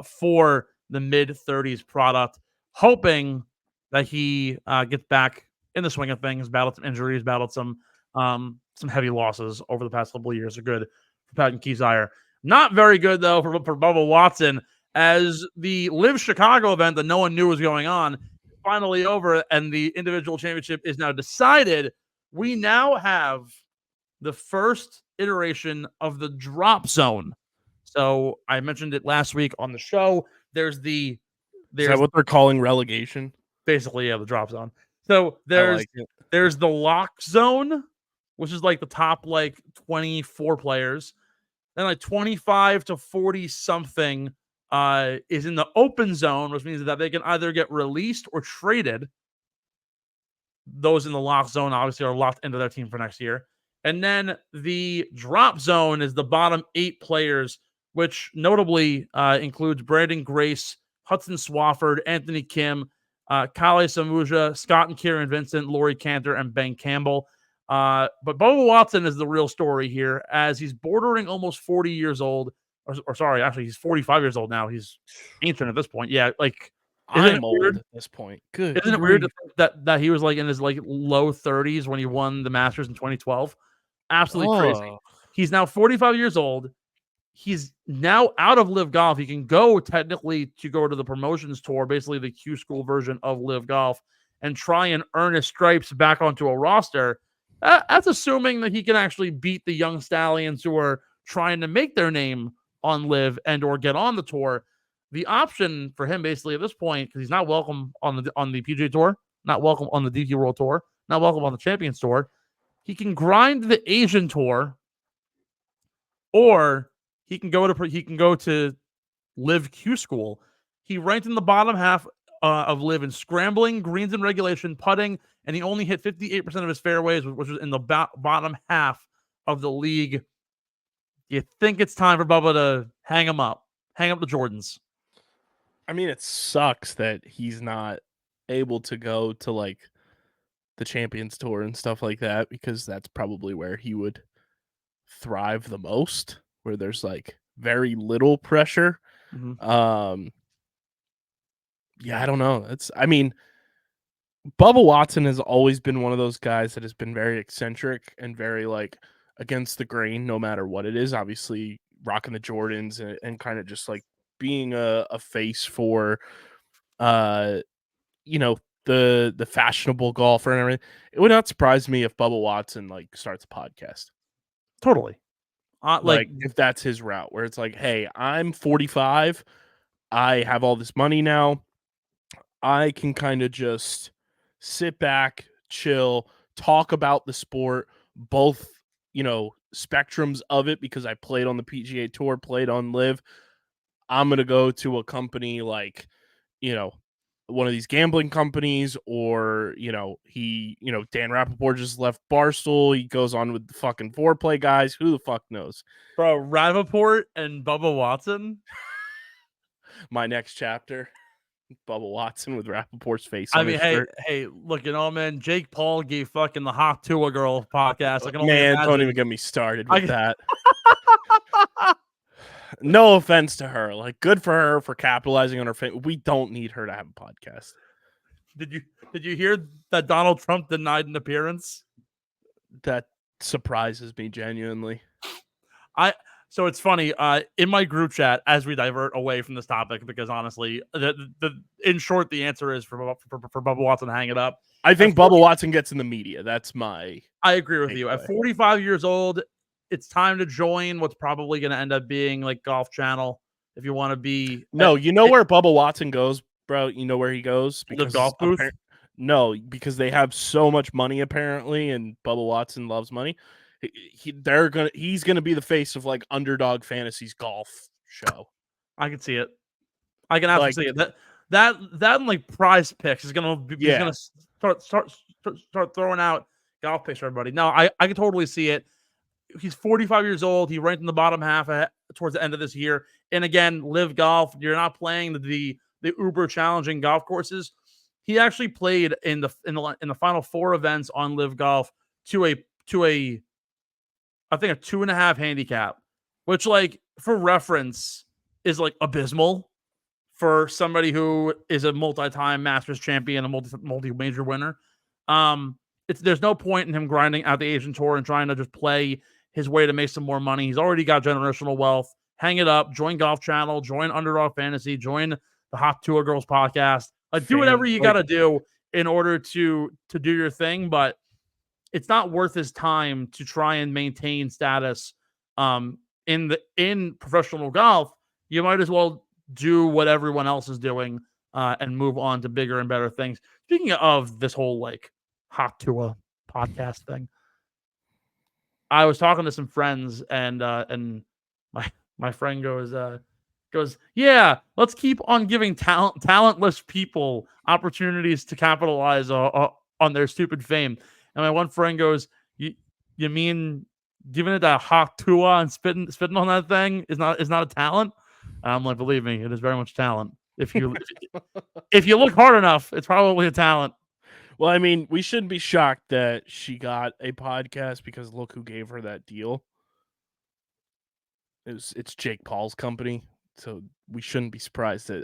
for the mid-30s product, hoping that he gets back in the swing of things, battled some injuries, battled some heavy losses over the past couple of years. Are good for Patton Kiesire. Not very good, though, for Bubba Watson, as the LIV Chicago event that no one knew was going on finally over, and the individual championship is now decided. We now have the first iteration of the drop zone. So I mentioned it last week on the show. Is that what they're calling relegation? Basically, yeah, the drop zone. So there's the lock zone, which is like the top like 24 players. Then like 25 to 40 something is in the open zone, which means that they can either get released or traded. Those in the lock zone obviously are locked into their team for next year. And then the drop zone is the bottom 8 players, which notably includes Brandon Grace, Hudson Swafford, Anthony Kim, Kale Samuja, Scott and Kieran Vincent, Laurie Cantor, and Ben Campbell. But Bubba Watson is the real story here, as he's bordering almost 40 years old. Or sorry, actually, he's 45 years old now. He's ancient at this point. Yeah, like I'm old at this point. Good. Isn't it weird to think that he was like in his like low 30s when he won the Masters in 2012? Absolutely crazy. He's now 45 years old. He's now out of LIV Golf. He can go technically to go to the promotions tour, basically the Q School version of LIV Golf, and try and earn his stripes back onto a roster. That's assuming that he can actually beat the young stallions who are trying to make their name on LIV and or get on the tour. The option for him basically at this point, because he's not welcome on the PGA Tour, not welcome on the DP World Tour, not welcome on the Champions Tour, he can grind the Asian Tour, or he can go to LIV Q School. He ranked in the bottom half of LIV in scrambling, greens and regulation, putting, and he only hit 58% of his fairways, which was in the bottom half of the league. You think it's time for Bubba to hang up the Jordans? I mean, it sucks that he's not able to go to like the Champions Tour and stuff like that, because that's probably where he would thrive the most, where there's like very little pressure. Mm-hmm. Yeah, I don't know. Bubba Watson has always been one of those guys that has been very eccentric and very like against the grain, no matter what it is. Obviously, rocking the Jordans and kind of just like being a face for, the fashionable golfer and everything. It would not surprise me if Bubba Watson like starts a podcast. Totally. Like if that's his route, where it's like, hey, I'm 45, I have all this money now, I can kind of just sit back, chill, talk about the sport, both, spectrums of it, because I played on the PGA Tour, played on LIV. I'm going to go to a company like, one of these gambling companies, or, Dan Rappaport just left Barstool. He goes on with the fucking foreplay guys. Who the fuck knows? Bro, Rappaport and Bubba Watson? My next chapter. Bubba Watson with Rappaport's face. I mean, hey, look, man, Jake Paul gave fucking the Hot to a Girl podcast. I can only imagine. Don't even get me started with that. No offense to her. Like, good for her for capitalizing on her fame. We don't need her to have a podcast. Did you hear that Donald Trump denied an appearance? That surprises me genuinely. So it's funny, in my group chat, as we divert away from this topic, because honestly, in short, the answer is for Bubba Watson to hang it up. I think Bubba Watson gets in the media. That's my... I agree with you. At 45 years old, it's time to join what's probably going to end up being like Golf Channel. if you want to be No, you know where Bubba Watson goes, bro? You know where he goes? the golf booth. No, because they have so much money apparently, and Bubba Watson loves money. He's gonna be the face of like Underdog Fantasy's golf show. I can see it. I can absolutely see it. That and like Prize Picks is gonna he's gonna start throwing out golf picks for everybody. No, I can totally see it. He's 45 years old. He ranked in the bottom half towards the end of this year. And again, Live Golf. You're not playing the uber challenging golf courses. He actually played in the final 4 events on Live Golf to a I think a 2.5 handicap, which like for reference is like abysmal for somebody who is a multi-time Masters champion, a multi-major winner. There's no point in him grinding out the Asian Tour and trying to just play his way to make some more money. He's already got generational wealth. Hang it up. Join Golf Channel. Join Underdog Fantasy. Join the Hot Tour Girls podcast. Like, do whatever you got to do in order to do your thing, but it's not worth his time to try and maintain status in professional golf. You might as well do what everyone else is doing and move on to bigger and better things. Speaking of this whole like Hot Tour podcast thing, I was talking to some friends and my friend goes, yeah, let's keep on giving talentless people opportunities to capitalize on their stupid fame. And my one friend goes, you mean giving it that hot tua and spitting on that thing is not a talent? I'm like, believe me, it is very much talent. If you look hard enough, it's probably a talent. Well, I mean, we shouldn't be shocked that she got a podcast because look who gave her that deal. It's Jake Paul's company. So we shouldn't be surprised that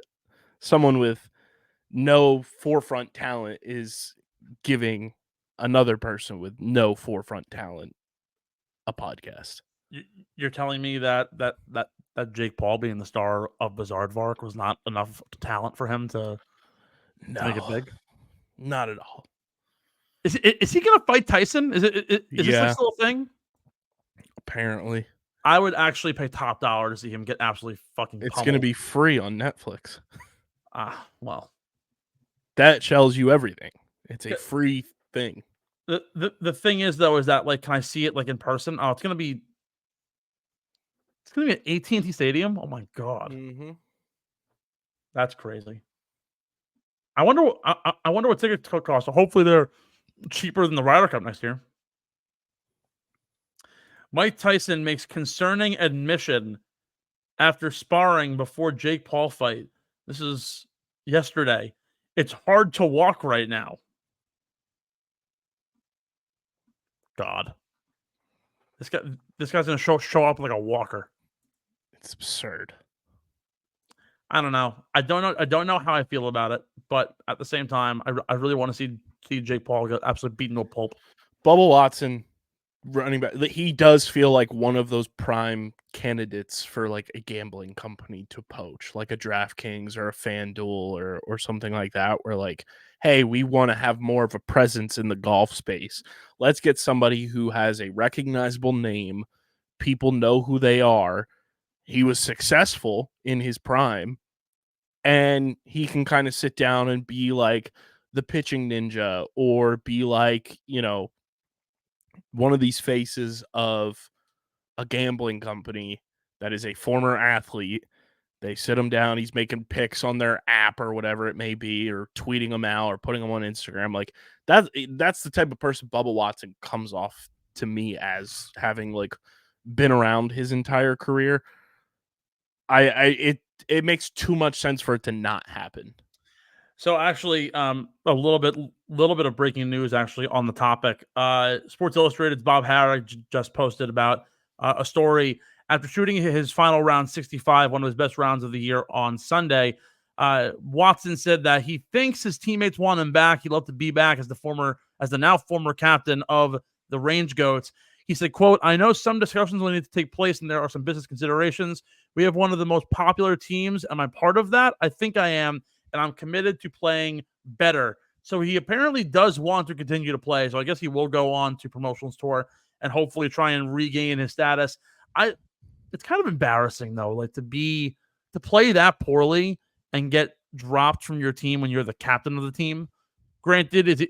someone with no forefront talent is giving another person with no forefront talent a podcast. You're telling me that Jake Paul being the star of Bizarrevark was not enough talent for him to make it big? Not at all. Is he going to fight Tyson? Is this like still a thing? Apparently. I would actually pay top dollar to see him get absolutely fucking pummeled. It's going to be free on Netflix. Well. That tells you everything. It's a free thing. The thing is, though, is that, like, can I see it, like, in person? Oh, it's going to be at AT&T Stadium? Oh, my God. Mm-hmm. That's crazy. I wonder what tickets cost. So hopefully they're cheaper than the Ryder Cup next year. Mike Tyson makes concerning admission after sparring before Jake Paul fight. This is yesterday. It's hard to walk right now. God. This guy's going to show up like a walker. It's absurd. I don't know. I don't know how I feel about it, but at the same time, I really want to see Jake Paul get absolutely beaten to a pulp. Bubba Watson, running back, he does feel like one of those prime candidates for like a gambling company to poach, like a DraftKings or a FanDuel or something like that, where like, hey, we want to have more of a presence in the golf space. Let's get somebody who has a recognizable name. People know who they are. He was successful in his prime, and he can kind of sit down and be like the pitching ninja or be like, you know, one of these faces of a gambling company that is a former athlete. They sit him down. He's making picks on their app or whatever it may be, or tweeting them out or putting them on Instagram. Like that's the type of person Bubba Watson comes off to me as, having like been around his entire career. It makes too much sense for it to not happen. So actually, a little bit of breaking news actually on the topic. Sports Illustrated's Bob Harrick just posted about a story after shooting his final round 65, one of his best rounds of the year on Sunday. Watson said that he thinks his teammates want him back. He'd love to be back as the now former captain of the Range Goats. He said, quote, "I know some discussions will need to take place and there are some business considerations. We have one of the most popular teams. Am I part of that? I think I am, and I'm committed to playing better." So he apparently does want to continue to play. So I guess he will go on to Promotions Tour and hopefully try and regain his status. It's kind of embarrassing though, like to be to play that poorly and get dropped from your team when you're the captain of the team. Granted,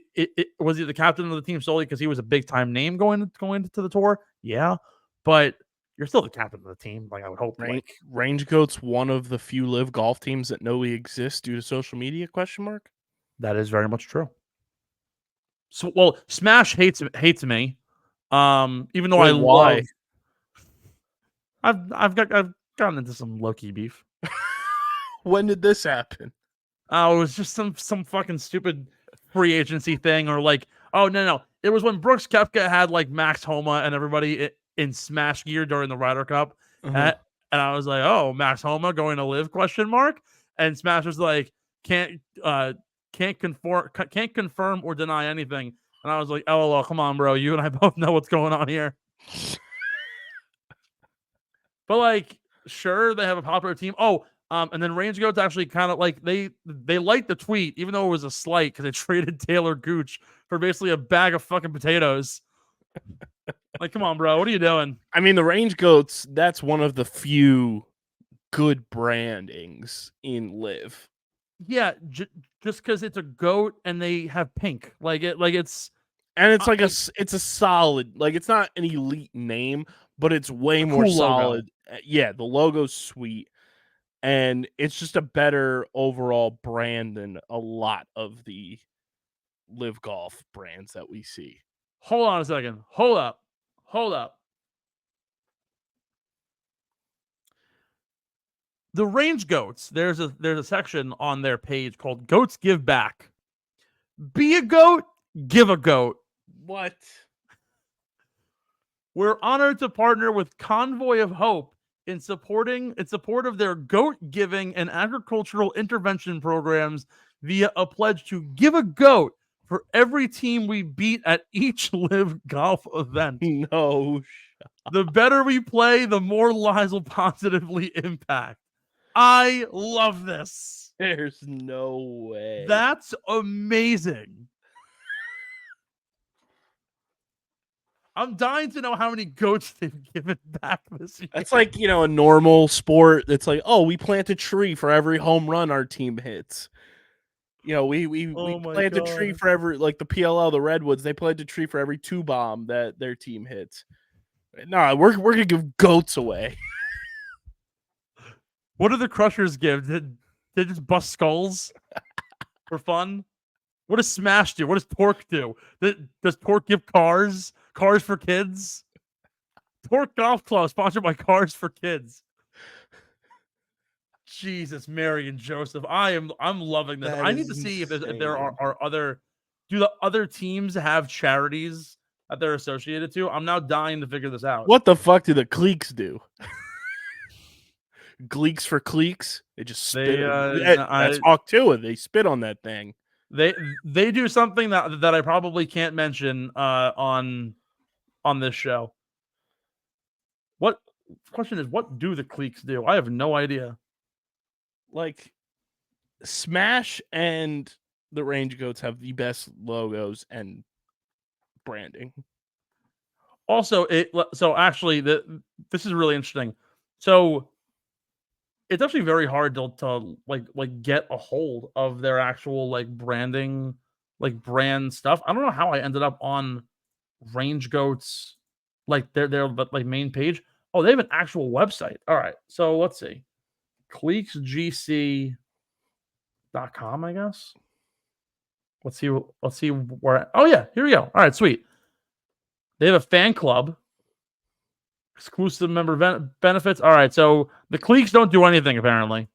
was he the captain of the team solely because he was a big time name going to the tour? Yeah, but you're still the captain of the team. Like I would hope. Range Goat's one of the few live golf teams that know we exist due to social media? ? That is very much true. So, well, Smash hates me. Even though why? I've gotten into some low key beef. When did this happen? Oh, it was just some fucking stupid free agency thing, or like, oh no, it was when Brooks Koepka had like Max Homa and everybody in Smash gear during the Ryder Cup, and I was like, oh, Max Homa going to live ? And Smash was like, can't confirm or deny anything, and I was like, LOL, come on, bro, you and I both know what's going on here. But like, sure, they have a popular team. Oh, and then Range Goats actually kind of like they liked the tweet, even though it was a slight because they traded Taylor Gooch for basically a bag of fucking potatoes. Like, come on, bro, what are you doing? I mean, the Range Goats, that's one of the few good brandings in live. Yeah, just because it's a goat and they have pink, it's a solid, like it's not an elite name, but it's way more cool solid. Yeah, the logo's sweet, and it's just a better overall brand than a lot of the live golf brands that we see. Hold on a second. Hold up. The Range Goats, there's a section on their page called Goats Give Back. Be a goat, give a goat. What? We're honored to partner with Convoy of Hope in support of their goat giving and agricultural intervention programs via a pledge to give a goat for every team we beat at each live golf event. No. The better we play, the more lives will positively impact. I love this. There's no way. That's amazing. I'm dying to know how many goats they've given back this year. That's like, a normal sport. It's like, oh, we plant a tree for every home run our team hits. We plant a tree for every, like the PLL, the Redwoods, they plant a tree for every 2-bomb that their team hits. No, we're going to give goats away. What do the Crushers give? Did they just bust skulls for fun? What does Smash do? What does Torque do? Does Torque give cars? Cars for Kids? Torque Golf Club sponsored by Cars for Kids. Jesus, Mary and Joseph. I'm loving this. I need to see if there are other. Do the other teams have charities that they're associated to? I'm now dying to figure this out. What the fuck do the Cleeks do? Gleeks for Cleeks? They just spit. That's Hawk 2. They spit on that thing. They do something that I probably can't mention on this show. What question is, what do the Cleeks do? I have no idea. Like, Smash and the Range Goats have the best logos and branding. Also, actually, this is really interesting. So it's actually very hard to get a hold of their actual like branding, like brand stuff. I don't know how I ended up on Range Goats, like their like main page. Oh, they have an actual website. All right, so let's see, cleeksgc.com, I guess. Let's see where. Oh yeah, here we go. All right, sweet. They have a fan club, exclusive member benefits. All right, so the Cleeks don't do anything apparently.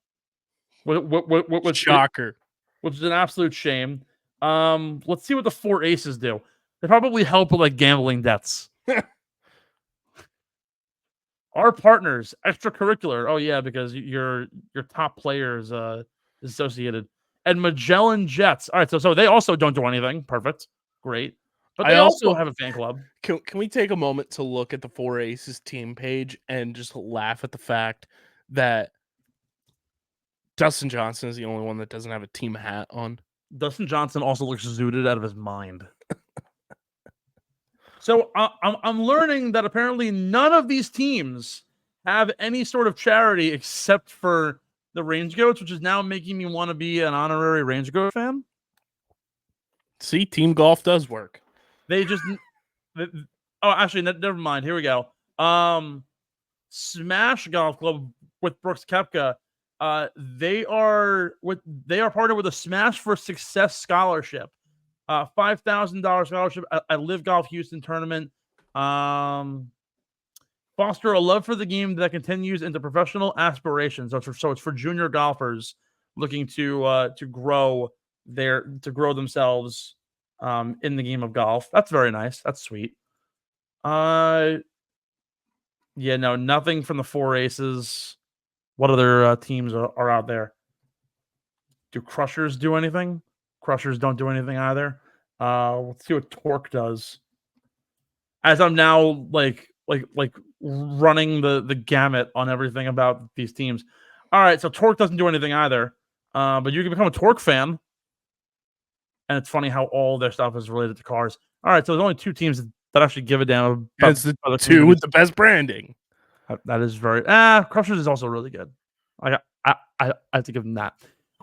What shocker? Which is an absolute shame. Let's see what the 4 Aces do. They probably help with like gambling debts. Our partners, extracurricular. Oh yeah, because your top player is associated. And Magellan Jets. All right, so they also don't do anything. Perfect, great. But they also have a fan club. Can we take a moment to look at the 4 Aces team page and just laugh at the fact that Dustin Johnson is the only one that doesn't have a team hat on? Dustin Johnson also looks zooted out of his mind. So I'm learning that apparently none of these teams have any sort of charity except for the Range Goats, which is now making me want to be an honorary Range Goat fan. See, team golf does work. They just actually never mind. Here we go. Smash Golf Club with Brooks Koepka. They are partnered with a Smash for Success scholarship. $5,000 scholarship at LIV Golf Houston tournament. Foster a love for the game that continues into professional aspirations. So it's for junior golfers looking to grow themselves in the game of golf. That's very nice. That's sweet. Yeah, no, nothing from the Four Aces. What other teams are out there? Do Crushers do anything? Crushers don't do anything either. Let's see what Torque does. As I'm now like running the gamut on everything about these teams. All right, so Torque doesn't do anything either. But you can become a Torque fan. And it's funny how all their stuff is related to cars. All right, so there's only two teams that actually give a damn about it's the two with the best branding. That is very Crushers is also really good. I have to give them that.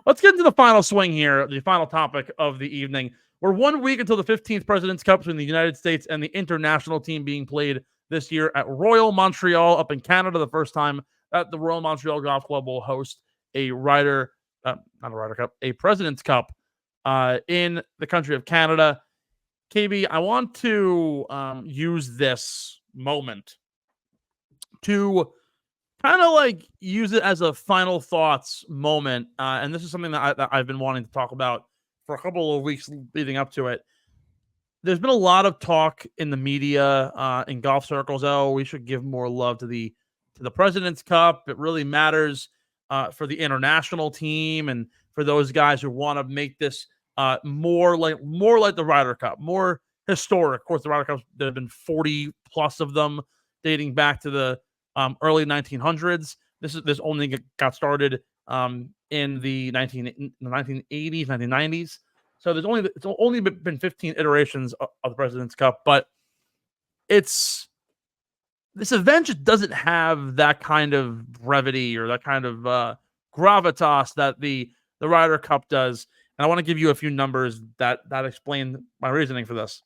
Let's get into the final swing here, the final topic of the evening. We're 1 week until the 15th President's Cup between the United States and the international team being played this year at Royal Montreal up in Canada. The first time that the Royal Montreal Golf Club will host a President's Cup in the country of Canada. KB, I want to use this moment to kind of like use it as a final thoughts moment. And this is something that I've been wanting to talk about for a couple of weeks leading up to it. There's been a lot of talk in the media, in golf circles. Oh, we should give more love to the President's Cup. It really matters for the international team and for those guys who want to make this more like the Ryder Cup, more historic. Of course, the Ryder Cup, there have been 40 plus of them dating back to the early 1900s. This only got started in the 1980s, 1990s. So it's only been 15 iterations of the President's Cup, but this event just doesn't have that kind of brevity or that kind of gravitas that the Ryder Cup does. And I want to give you a few numbers that explain my reasoning for this.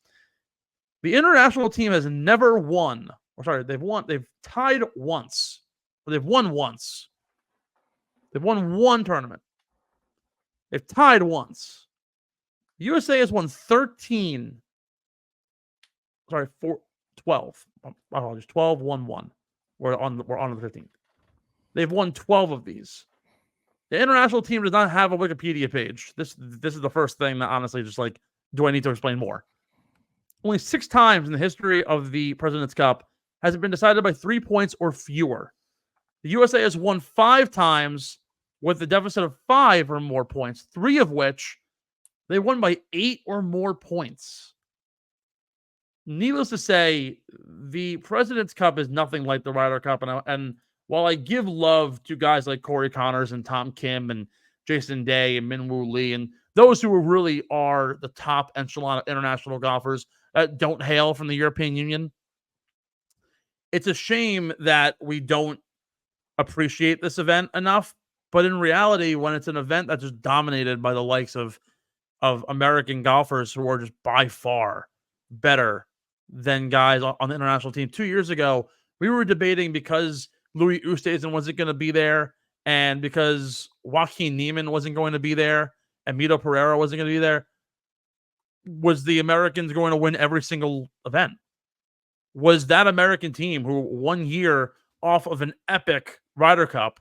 The international team has never won. They've tied once. They've won once. They've won one tournament. They've tied once. The USA has won 13. 12. I apologize. 12, 1-1. We're on the 15th. They've won 12 of these. The international team does not have a Wikipedia page. This is the first thing that honestly just like, do I need to explain more? Only 6 times in the history of the President's Cup has it been decided by 3 points or fewer. The USA has won 5 times with a deficit of 5 or more points, 3 of which they won by 8 or more points. Needless to say, the President's Cup is nothing like the Ryder Cup. And while I give love to guys like Corey Connors and Tom Kim and Jason Day and Minwoo Lee and those who really are the top echelon of international golfers that don't hail from the European Union, it's a shame that we don't appreciate this event enough. But in reality, when it's an event that's just dominated by the likes of American golfers who are just by far better than guys on the international team. 2 years ago, we were debating because Louis Oosthuizen wasn't going to be there and because Joaquin Niemann wasn't going to be there and Mito Pereira wasn't going to be there. Was the Americans going to win every single event? Was that American team who 1 year off of an epic Ryder Cup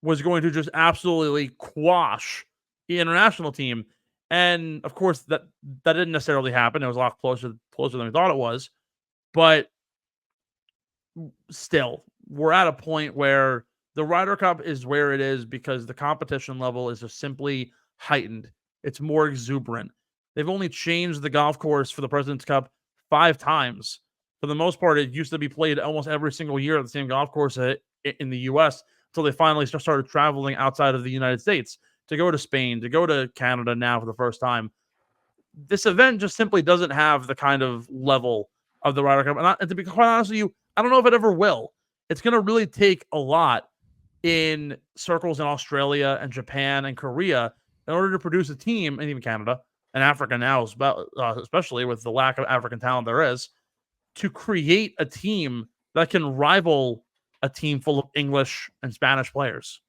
was going to just absolutely quash the international team? And of course, that didn't necessarily happen. It was a lot closer than we thought it was. But still, we're at a point where the Ryder Cup is where it is because the competition level is just simply heightened. It's more exuberant. They've only changed the golf course for the President's Cup 5 times. For the most part, it used to be played almost every single year at the same golf course in the U.S. until they finally started traveling outside of the United States to go to Spain, to go to Canada now for the first time. This event just simply doesn't have the kind of level of the Ryder Cup. And to be quite honest with you, I don't know if it ever will. It's going to really take a lot in circles in Australia and Japan and Korea in order to produce a team, and even Canada and Africa now, especially with the lack of African talent there is, to create a team that can rival a team full of English and Spanish players.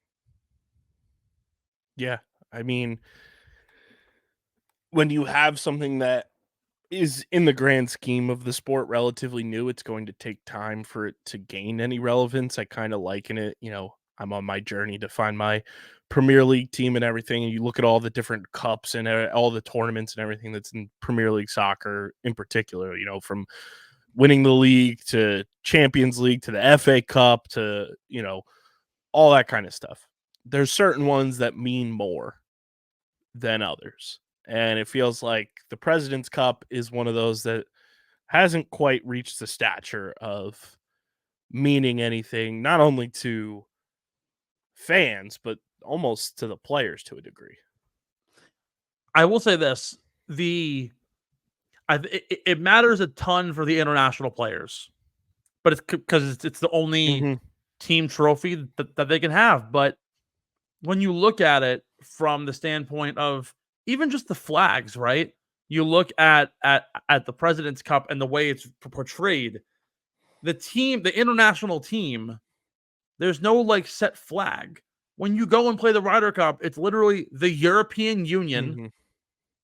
Yeah. I mean, when you have something that is in the grand scheme of the sport relatively new, it's going to take time for it to gain any relevance. I kind of liken it, I'm on my journey to find my Premier League team and everything, and you look at all the different cups and all the tournaments and everything that's in Premier League soccer in particular, from winning the league to Champions League to the FA Cup to, all that kind of stuff. There's certain ones that mean more than others. And it feels like the President's Cup is one of those that hasn't quite reached the stature of meaning anything, not only to fans, but almost to the players to a degree. I will say this. It matters a ton for the international players, but it's because it's the only team trophy that they can have. But when you look at it from the standpoint of even just the flags, right? You look at the President's Cup and the way it's portrayed. The international team, there's no like set flag. When you go and play the Ryder Cup, it's literally the European Union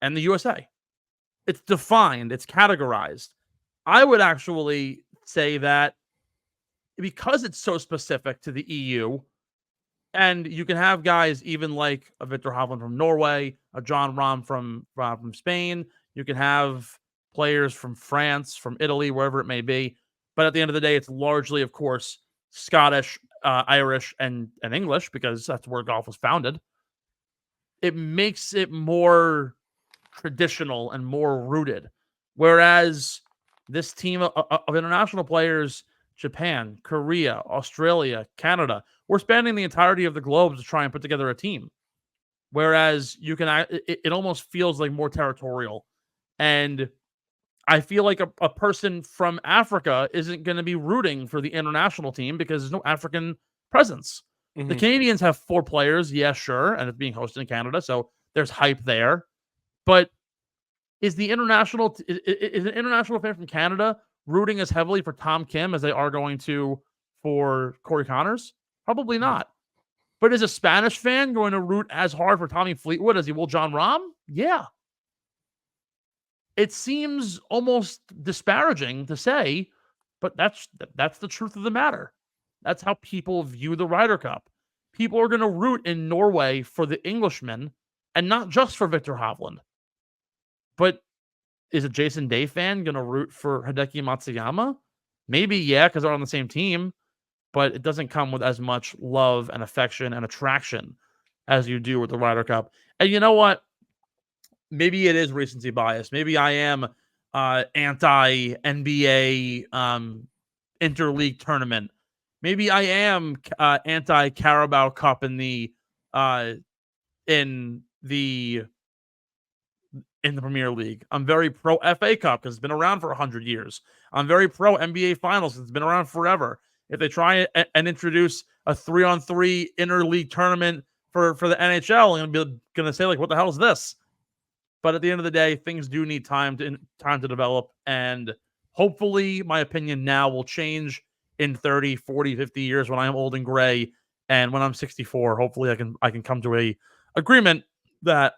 and the USA. It's defined, it's categorized. I would actually say that because it's so specific to the EU, and you can have guys even like a Victor Hovland from Norway, a John Rahm from Spain. You can have players from France, from Italy, wherever it may be. But at the end of the day, it's largely, of course, Scottish, Irish, and English, because that's where golf was founded. It makes it more traditional and more rooted. Whereas this team of international players, Japan, Korea, Australia, Canada, we're spanning the entirety of the globe to try and put together a team. Whereas it almost feels like more territorial. And I feel like a person from Africa isn't going to be rooting for the international team because there's no African presence. The Canadians have 4 players. Yeah, sure. And it's being hosted in Canada. So there's hype there. But is an international fan from Canada rooting as heavily for Tom Kim as they are going to for Corey Connors? Probably not. But is a Spanish fan going to root as hard for Tommy Fleetwood as he will John Rahm? Yeah. It seems almost disparaging to say, but that's the truth of the matter. That's how people view the Ryder Cup. People are going to root in Norway for the Englishman and not just for Victor Hovland. But is a Jason Day fan going to root for Hideki Matsuyama? Maybe, yeah, because they're on the same team. But it doesn't come with as much love and affection and attraction as you do with the Ryder Cup. And you know what? Maybe it is recency bias. Maybe I am anti-NBA interleague tournament. Maybe I am anti-Carabao Cup in the Premier League. I'm very pro FA Cup because it's been around for 100 years. I'm very pro NBA Finals because it's been around forever. If they try and introduce a 3-on-3 interleague tournament for the NHL, I'm going to say, like, what the hell is this? But at the end of the day, things do need time to develop. And hopefully my opinion now will change in 30, 40, 50 years when I'm old and gray. And when I'm 64, hopefully I can come to a agreement that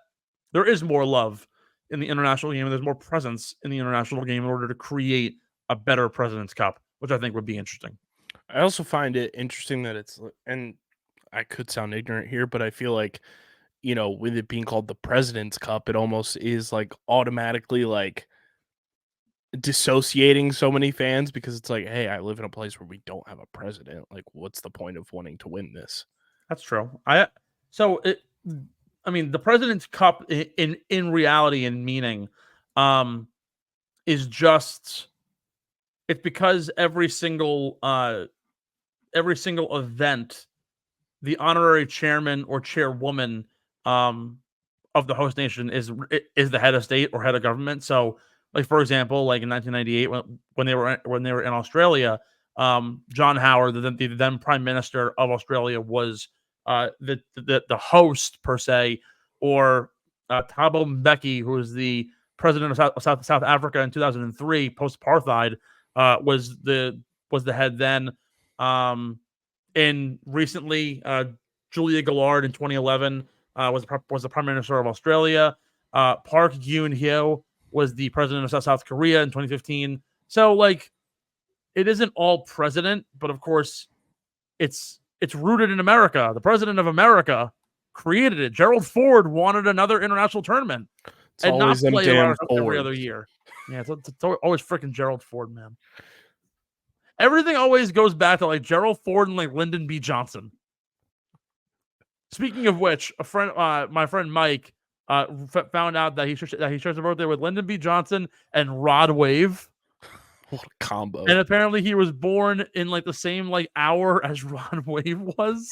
there is more love in the international game and there's more presence in the international game in order to create a better President's Cup, which I think would be interesting. I also find it interesting that and I could sound ignorant here, but I feel like, with it being called the President's Cup, it almost is like automatically like dissociating so many fans because it's like, hey, I live in a place where we don't have a president. Like, what's the point of wanting to win this? That's true. The President's Cup in reality and meaning is just, it's because every single event, the honorary chairman or chairwoman of the host nation is the head of state or head of government. So, like, for example, like in 1998 when they were in Australia, John Howard, the then Prime Minister of Australia, was the host per se, or Thabo Mbeki, who was the president of South Africa in 2003 post apartheid, was the head then. And recently, Julia Gillard in 2011 was the Prime Minister of Australia. Park Geun-hye was the president of South Korea in 2015. So like, it isn't all president, but of course, it's rooted in America. The president of America created it. Gerald Ford wanted another international tournament It's and not always them play damn every other Fords. year. Yeah, it's always freaking Gerald Ford, man. Everything always goes back to like Gerald Ford and like Lyndon B. Johnson. Speaking of which, my friend Mike, found out that he shares a birthday with Lyndon B. Johnson and Rod Wave. What a combo. And apparently he was born in like the same like hour as Rod Wave was.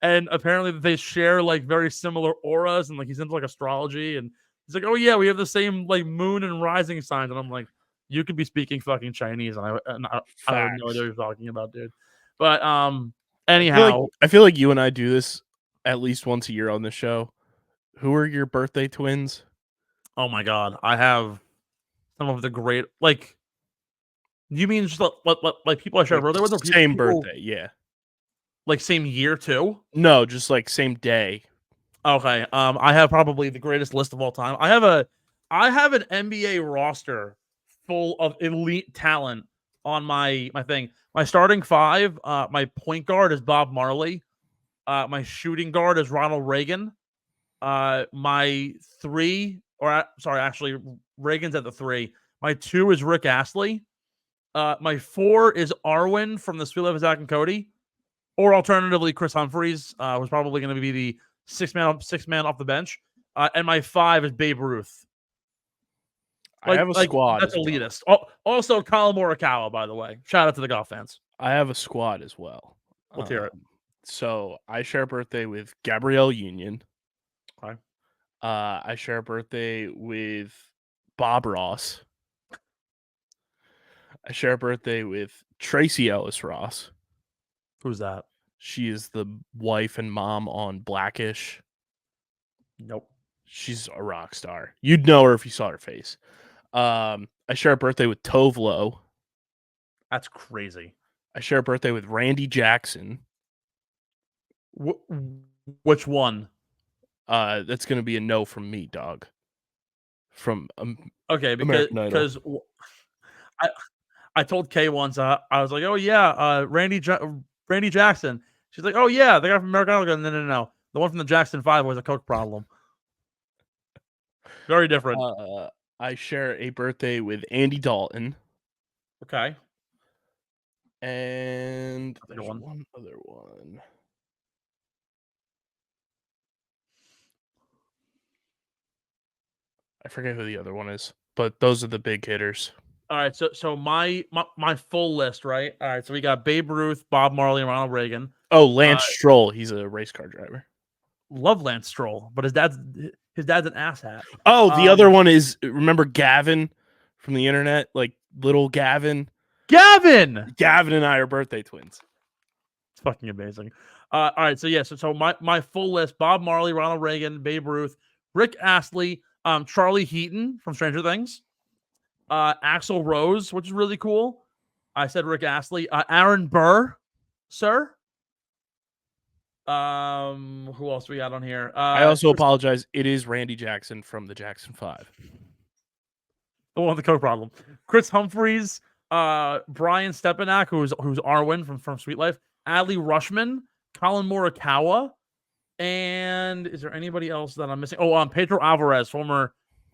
And apparently they share like very similar auras, and like he's into like astrology, and he's like, "Oh yeah, we have the same like moon and rising signs." And I'm like, "You could be speaking fucking Chinese, and I have no idea what you're talking about, dude." But anyhow, I feel like you and I do this at least once a year on the show. Who are your birthday twins? oh my god, I have some of the great like. You mean just like people I share a birthday with, or Same people, birthday, yeah. like same year too? No, just like same day. Okay. I have probably the greatest list of all time. I have an NBA roster full of elite talent on my thing. My starting five, my point guard is Bob Marley. My shooting guard is Ronald Reagan. My three, actually, Reagan's at the three. My two is Rick Astley. My four is Arwen from the Sweet Life of Zach and Cody. Or alternatively, Chris Humphries was probably going to be the six man off the bench. And my five is Babe Ruth. I have a squad. That's elitist. Well. Also, Colin Morikawa, by the way. Shout out to the golf fans. I have a squad as well. Let's hear it. So I share a birthday with Gabrielle Union. Okay. I share a birthday with Bob Ross. I share a birthday with Tracy Ellis Ross. Who's that? She is the wife and mom on Blackish. Nope. She's a rock star. You'd know her if you saw her face. I share a birthday with Tove Lo. That's crazy. I share a birthday with Randy Jackson. Which one? That's going to be a no from me, dog. From okay, because I told Kay once, I was like, oh yeah, Randy Jackson. She's like, oh yeah, the guy from American Idol. No. The one from the Jackson 5 was a coke problem. Very different. I share a birthday with Andy Dalton. Okay. And there's one other one. I forget who the other one is, but those are the big hitters. All right, so my full list, right? All right, so we got Babe Ruth, Bob Marley, and Ronald Reagan. Oh, Lance Stroll, he's a race car driver. Love Lance Stroll, but his dad's an asshat. Oh, the other one is, remember Gavin from the internet, like little Gavin. Gavin and I are birthday twins. It's fucking amazing. All right, so yeah, so my full list: Bob Marley, Ronald Reagan, Babe Ruth, Rick Astley, Charlie Heaton from Stranger Things, Axl Rose, which is really cool. I said Rick Astley, Aaron Burr, sir. Who else we got on here? I also apologize. It is Randy Jackson from the Jackson 5. The one with the coke problem. Chris Humphries, Brian Stepanak, who's Arwen from Sweet Life, Adley Rushman, Colin Morikawa, and is there anybody else that I'm missing? Oh, Pedro Alvarez, former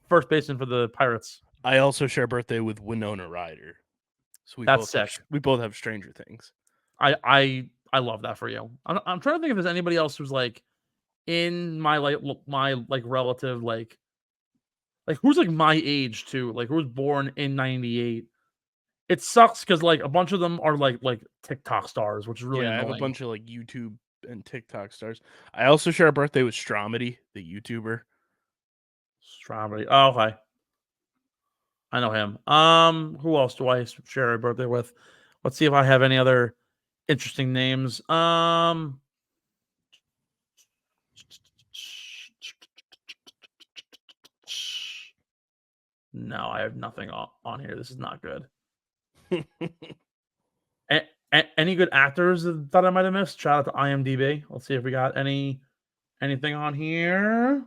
first baseman for the Pirates. I also share a birthday with Winona Ryder. So that's sick. We both have Stranger Things. I love that for you. I'm trying to think if there's anybody else who's like in my relative like who's like my age too, like who was born in 98. It sucks because like a bunch of them are like TikTok stars, which is really annoying. I have a bunch of like YouTube and TikTok stars. I also share a birthday with Stromedy, the YouTuber. Stromedy. Oh, okay. I know him. Who else do I share a birthday with? Let's see if I have any other interesting names. No, I have nothing on here. This is not good. Any good actors that I might have missed? Shout out to IMDb. Let's see if we got anything on here.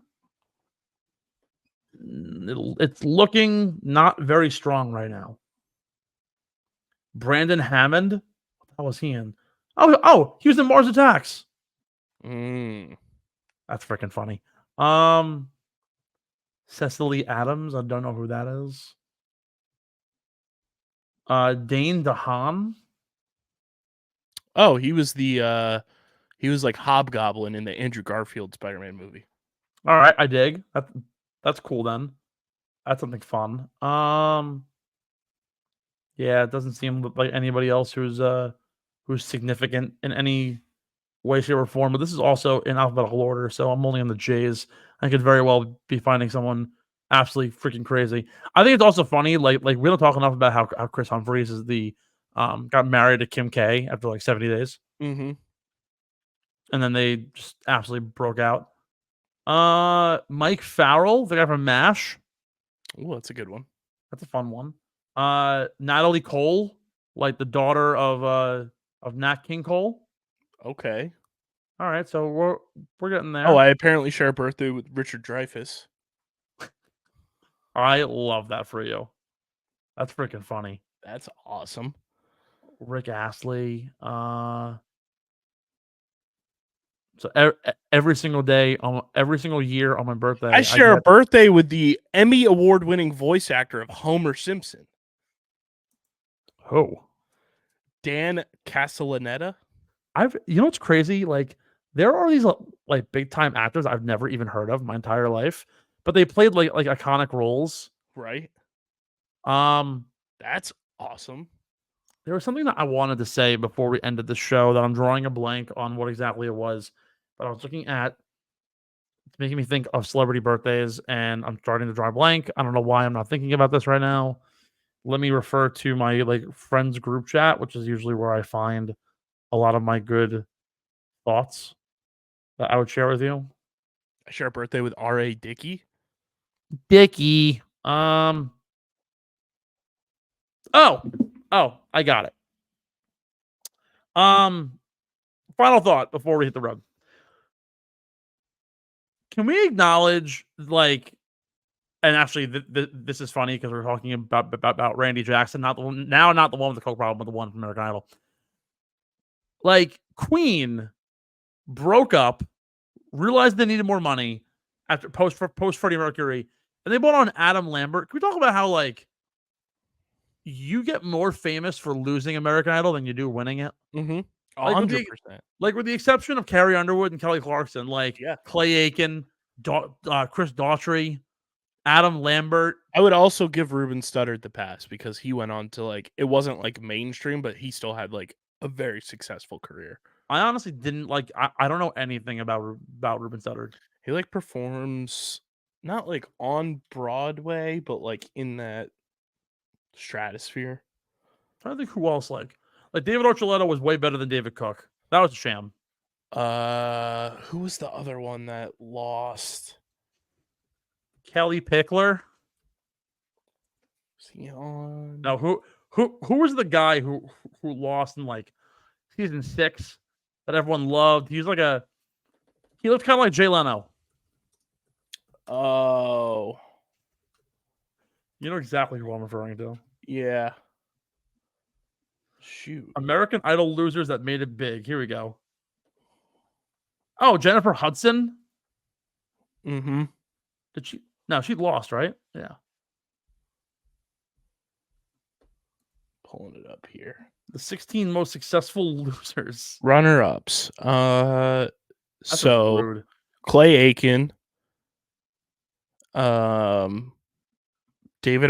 It's looking not very strong right now. Brandon Hammond. What was he in? Oh, he was in Mars Attacks. That's freaking funny. Cecily Adams. I don't know who that is. Dane DeHaan. Oh, he was like Hobgoblin in the Andrew Garfield Spider-Man movie. All right, I dig. That's cool then. That's something fun. Yeah, it doesn't seem like anybody else who's significant in any way, shape, or form. But this is also in alphabetical order, so I'm only on the J's. I could very well be finding someone absolutely freaking crazy. I think it's also funny, like we don't talk enough about how Chris Humphries is got married to Kim K after like 70 days. Mm-hmm. And then they just absolutely broke out. Mike Farrell, the guy from MASH. Oh, that's a good one. That's a fun one. Natalie Cole, like the daughter of Nat King Cole. Okay. All right, so we're getting there. Oh, I apparently share a birthday with Richard Dreyfuss. I love that for you. That's freaking funny. That's awesome. Rick Astley. So every single day, every single year on my birthday, I share a birthday with the Emmy award-winning voice actor of Homer Simpson. Oh, Dan Castellaneta. You know what's crazy? Like there are these like big time actors I've never even heard of my entire life, but they played like iconic roles. Right. That's awesome. There was something that I wanted to say before we ended the show that I'm drawing a blank on what exactly it was, but I was looking at. It's making me think of celebrity birthdays, and I'm starting to draw a blank. I don't know why I'm not thinking about this right now. Let me refer to my friends group chat, which is usually where I find a lot of my good thoughts that I would share with you. I share a birthday with R.A. Dickey. Dickey. Oh, I got it. Final thought before we hit the road. Can we acknowledge, and actually, this is funny because we're talking about Randy Jackson, not the one with the coke problem, but the one from American Idol. Like Queen broke up, realized they needed more money after post Freddie Mercury, and they brought on Adam Lambert. Can we talk about how you get more famous for losing American Idol than you do winning it? Mm-hmm. 100%. With the exception of Carrie Underwood and Kelly Clarkson, Clay Aiken, Chris Daughtry, Adam Lambert. I would also give Ruben Studdard the pass because he went on to it wasn't mainstream, but he still had a very successful career. I honestly didn't I don't know anything about Ruben Studdard. He performs not on Broadway, but in that stratosphere. I don't think who else David Archuleta was way better than David Cook. That was a sham. Who was the other one that lost? Kelly Pickler. Is he on? No, who was the guy who lost in season 6 that everyone loved? He looked kind of like Jay Leno. Oh. You know exactly who I'm referring to. Yeah. Shoot. American Idol losers that made it big. Here we go. Oh, Jennifer Hudson. Mm-hmm. Did she? No, she lost, right? Yeah. Pulling it up here. The 16 most successful losers. Runner-ups. That's so rude. Clay Aiken. David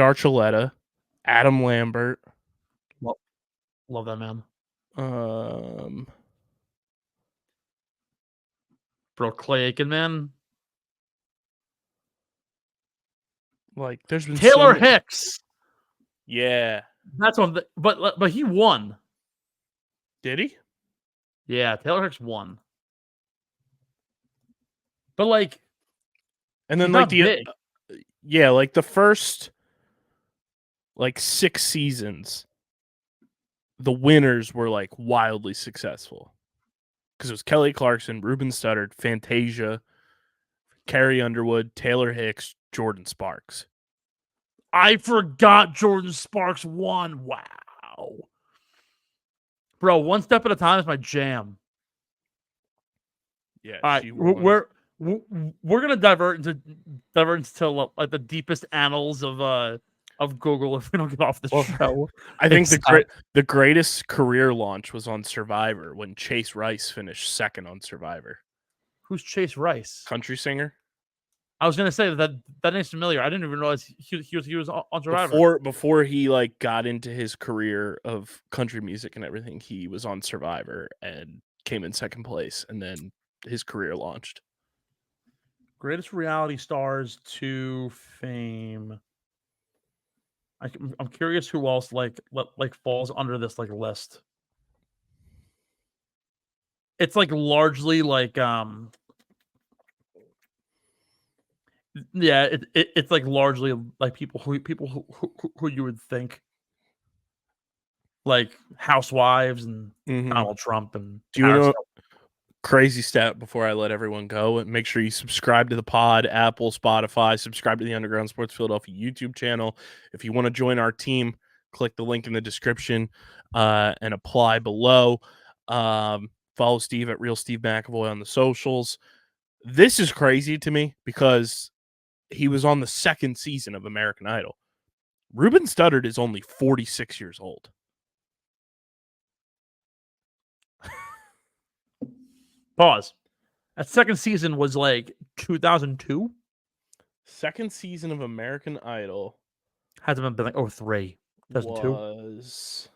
Archuleta. Adam Lambert. Love that man. Bro, Clay Aiken, man. There's been Taylor Hicks. Yeah. That's one. But he won. Did he? Yeah, Taylor Hicks won. But like, And then he's like not big. like the first like 6 seasons, the winners were like wildly successful. Because it was Kelly Clarkson, Ruben Studdard, Fantasia, Carrie Underwood, Taylor Hicks, Jordan Sparks. I forgot Jordan Sparks won. Wow. Bro, one step at a time is my jam. Yeah, All she right, won. we're gonna divert into like the deepest annals of Google if we don't get off the show. I think Except- the greatest career launch was on Survivor when Chase Rice finished second on Survivor. Who's Chase Rice? Country singer. I was gonna say that name's familiar. I didn't even realize he was on Survivor. Before he like got into his career of country music and everything, he was on Survivor and came in second place, and then his career launched. Greatest reality stars to fame. I'm curious who else like falls under this like list. It's like largely like yeah, it's like largely like people who you would think like housewives and Donald Trump and Do you know crazy stat before I let everyone go? And make sure you subscribe to the pod, Apple, Spotify, subscribe to the Underground Sports Philadelphia YouTube channel. If you want to join our team, click the link in the description and apply below. Follow Steve at Real Steve McAvoy on the socials. This is crazy to me because he was on the second season of American Idol. Ruben Studdard is only 46 years old. Pause. That second season was like 2002. Second season of American Idol Hasn't been like 03. 2002. was,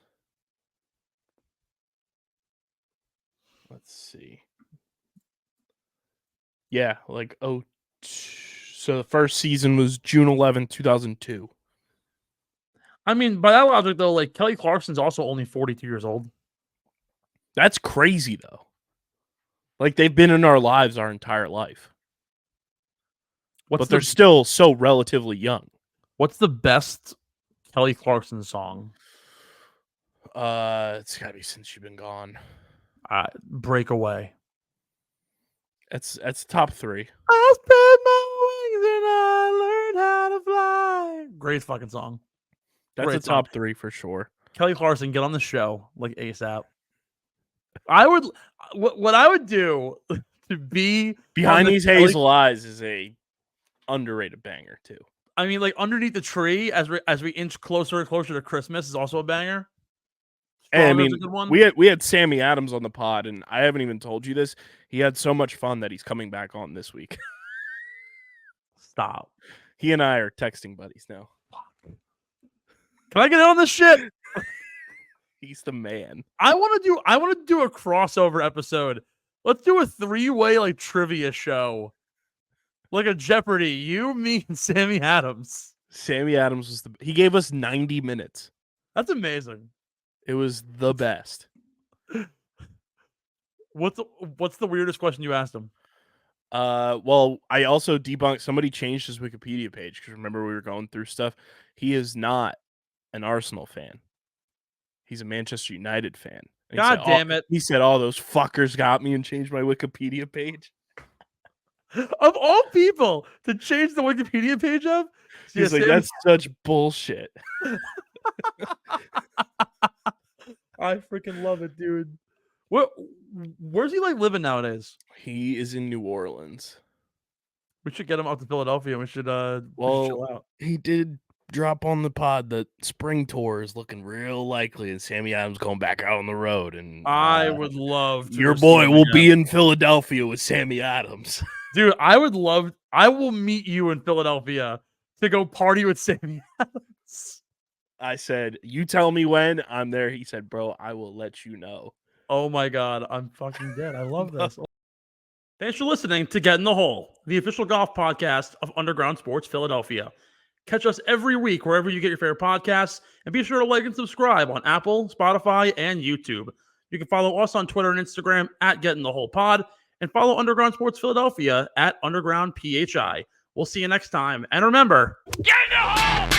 let's see. Yeah, like so the first season was June 11th, 2002. I mean, by that logic though, like Kelly Clarkson's also only 42 years old. That's crazy though. Like they've been in our lives our entire life. But they're still so relatively young. What's the best Kelly Clarkson song? It's gotta be Since You've Been Gone. Breakaway. That's top 3. I spread my wings and I learned how to fly. Great fucking song. That's Great a top 3 for sure. Kelly Clarkson, get on the show like ASAP. What I would do to be Behind These Hazel Eyes is a underrated banger too. I mean, like Underneath the Tree as we inch closer and closer to Christmas is also a banger. And I mean, a good one. we had Sammy Adams on the pod, and I haven't even told you this. He had so much fun that he's coming back on this week. Stop. He and I are texting buddies now. Can I get in on this shit? He's the man. I want to do a crossover episode. Let's do a 3-way like trivia show. Like a Jeopardy. You, me, and Sammy Adams. Sammy Adams he gave us 90 minutes. That's amazing. It was the best. What's the weirdest question you asked him? Well, I also debunked, somebody changed his Wikipedia page because remember we were going through stuff. He is not an Arsenal fan. He's a Manchester United fan. And God damn it. He said, all those fuckers got me and changed my Wikipedia page. Of all people to change the Wikipedia page of? He's like, that's such bullshit. I freaking love it, dude. Where's he like living nowadays? He is in New Orleans. We should get him out to Philadelphia. We should chill out. He did drop on the pod that spring tour is looking real likely, and Sammy Adams going back out on the road. And I would love to. Your boy will be in Philadelphia with Sammy Adams. Dude, I will meet you in Philadelphia to go party with Sammy Adams. I said, you tell me when I'm there. He said, bro, I will let you know. Oh my God, I'm fucking dead. I love this. Thanks for listening to Get in the Hole, the official golf podcast of Underground Sports Philadelphia. Catch us every week wherever you get your favorite podcasts, and be sure to like and subscribe on Apple, Spotify, and YouTube. You can follow us on Twitter and Instagram at Getting the Whole Pod, and follow Underground Sports Philadelphia at Underground PHI. We'll see you next time. And remember, get in the hole!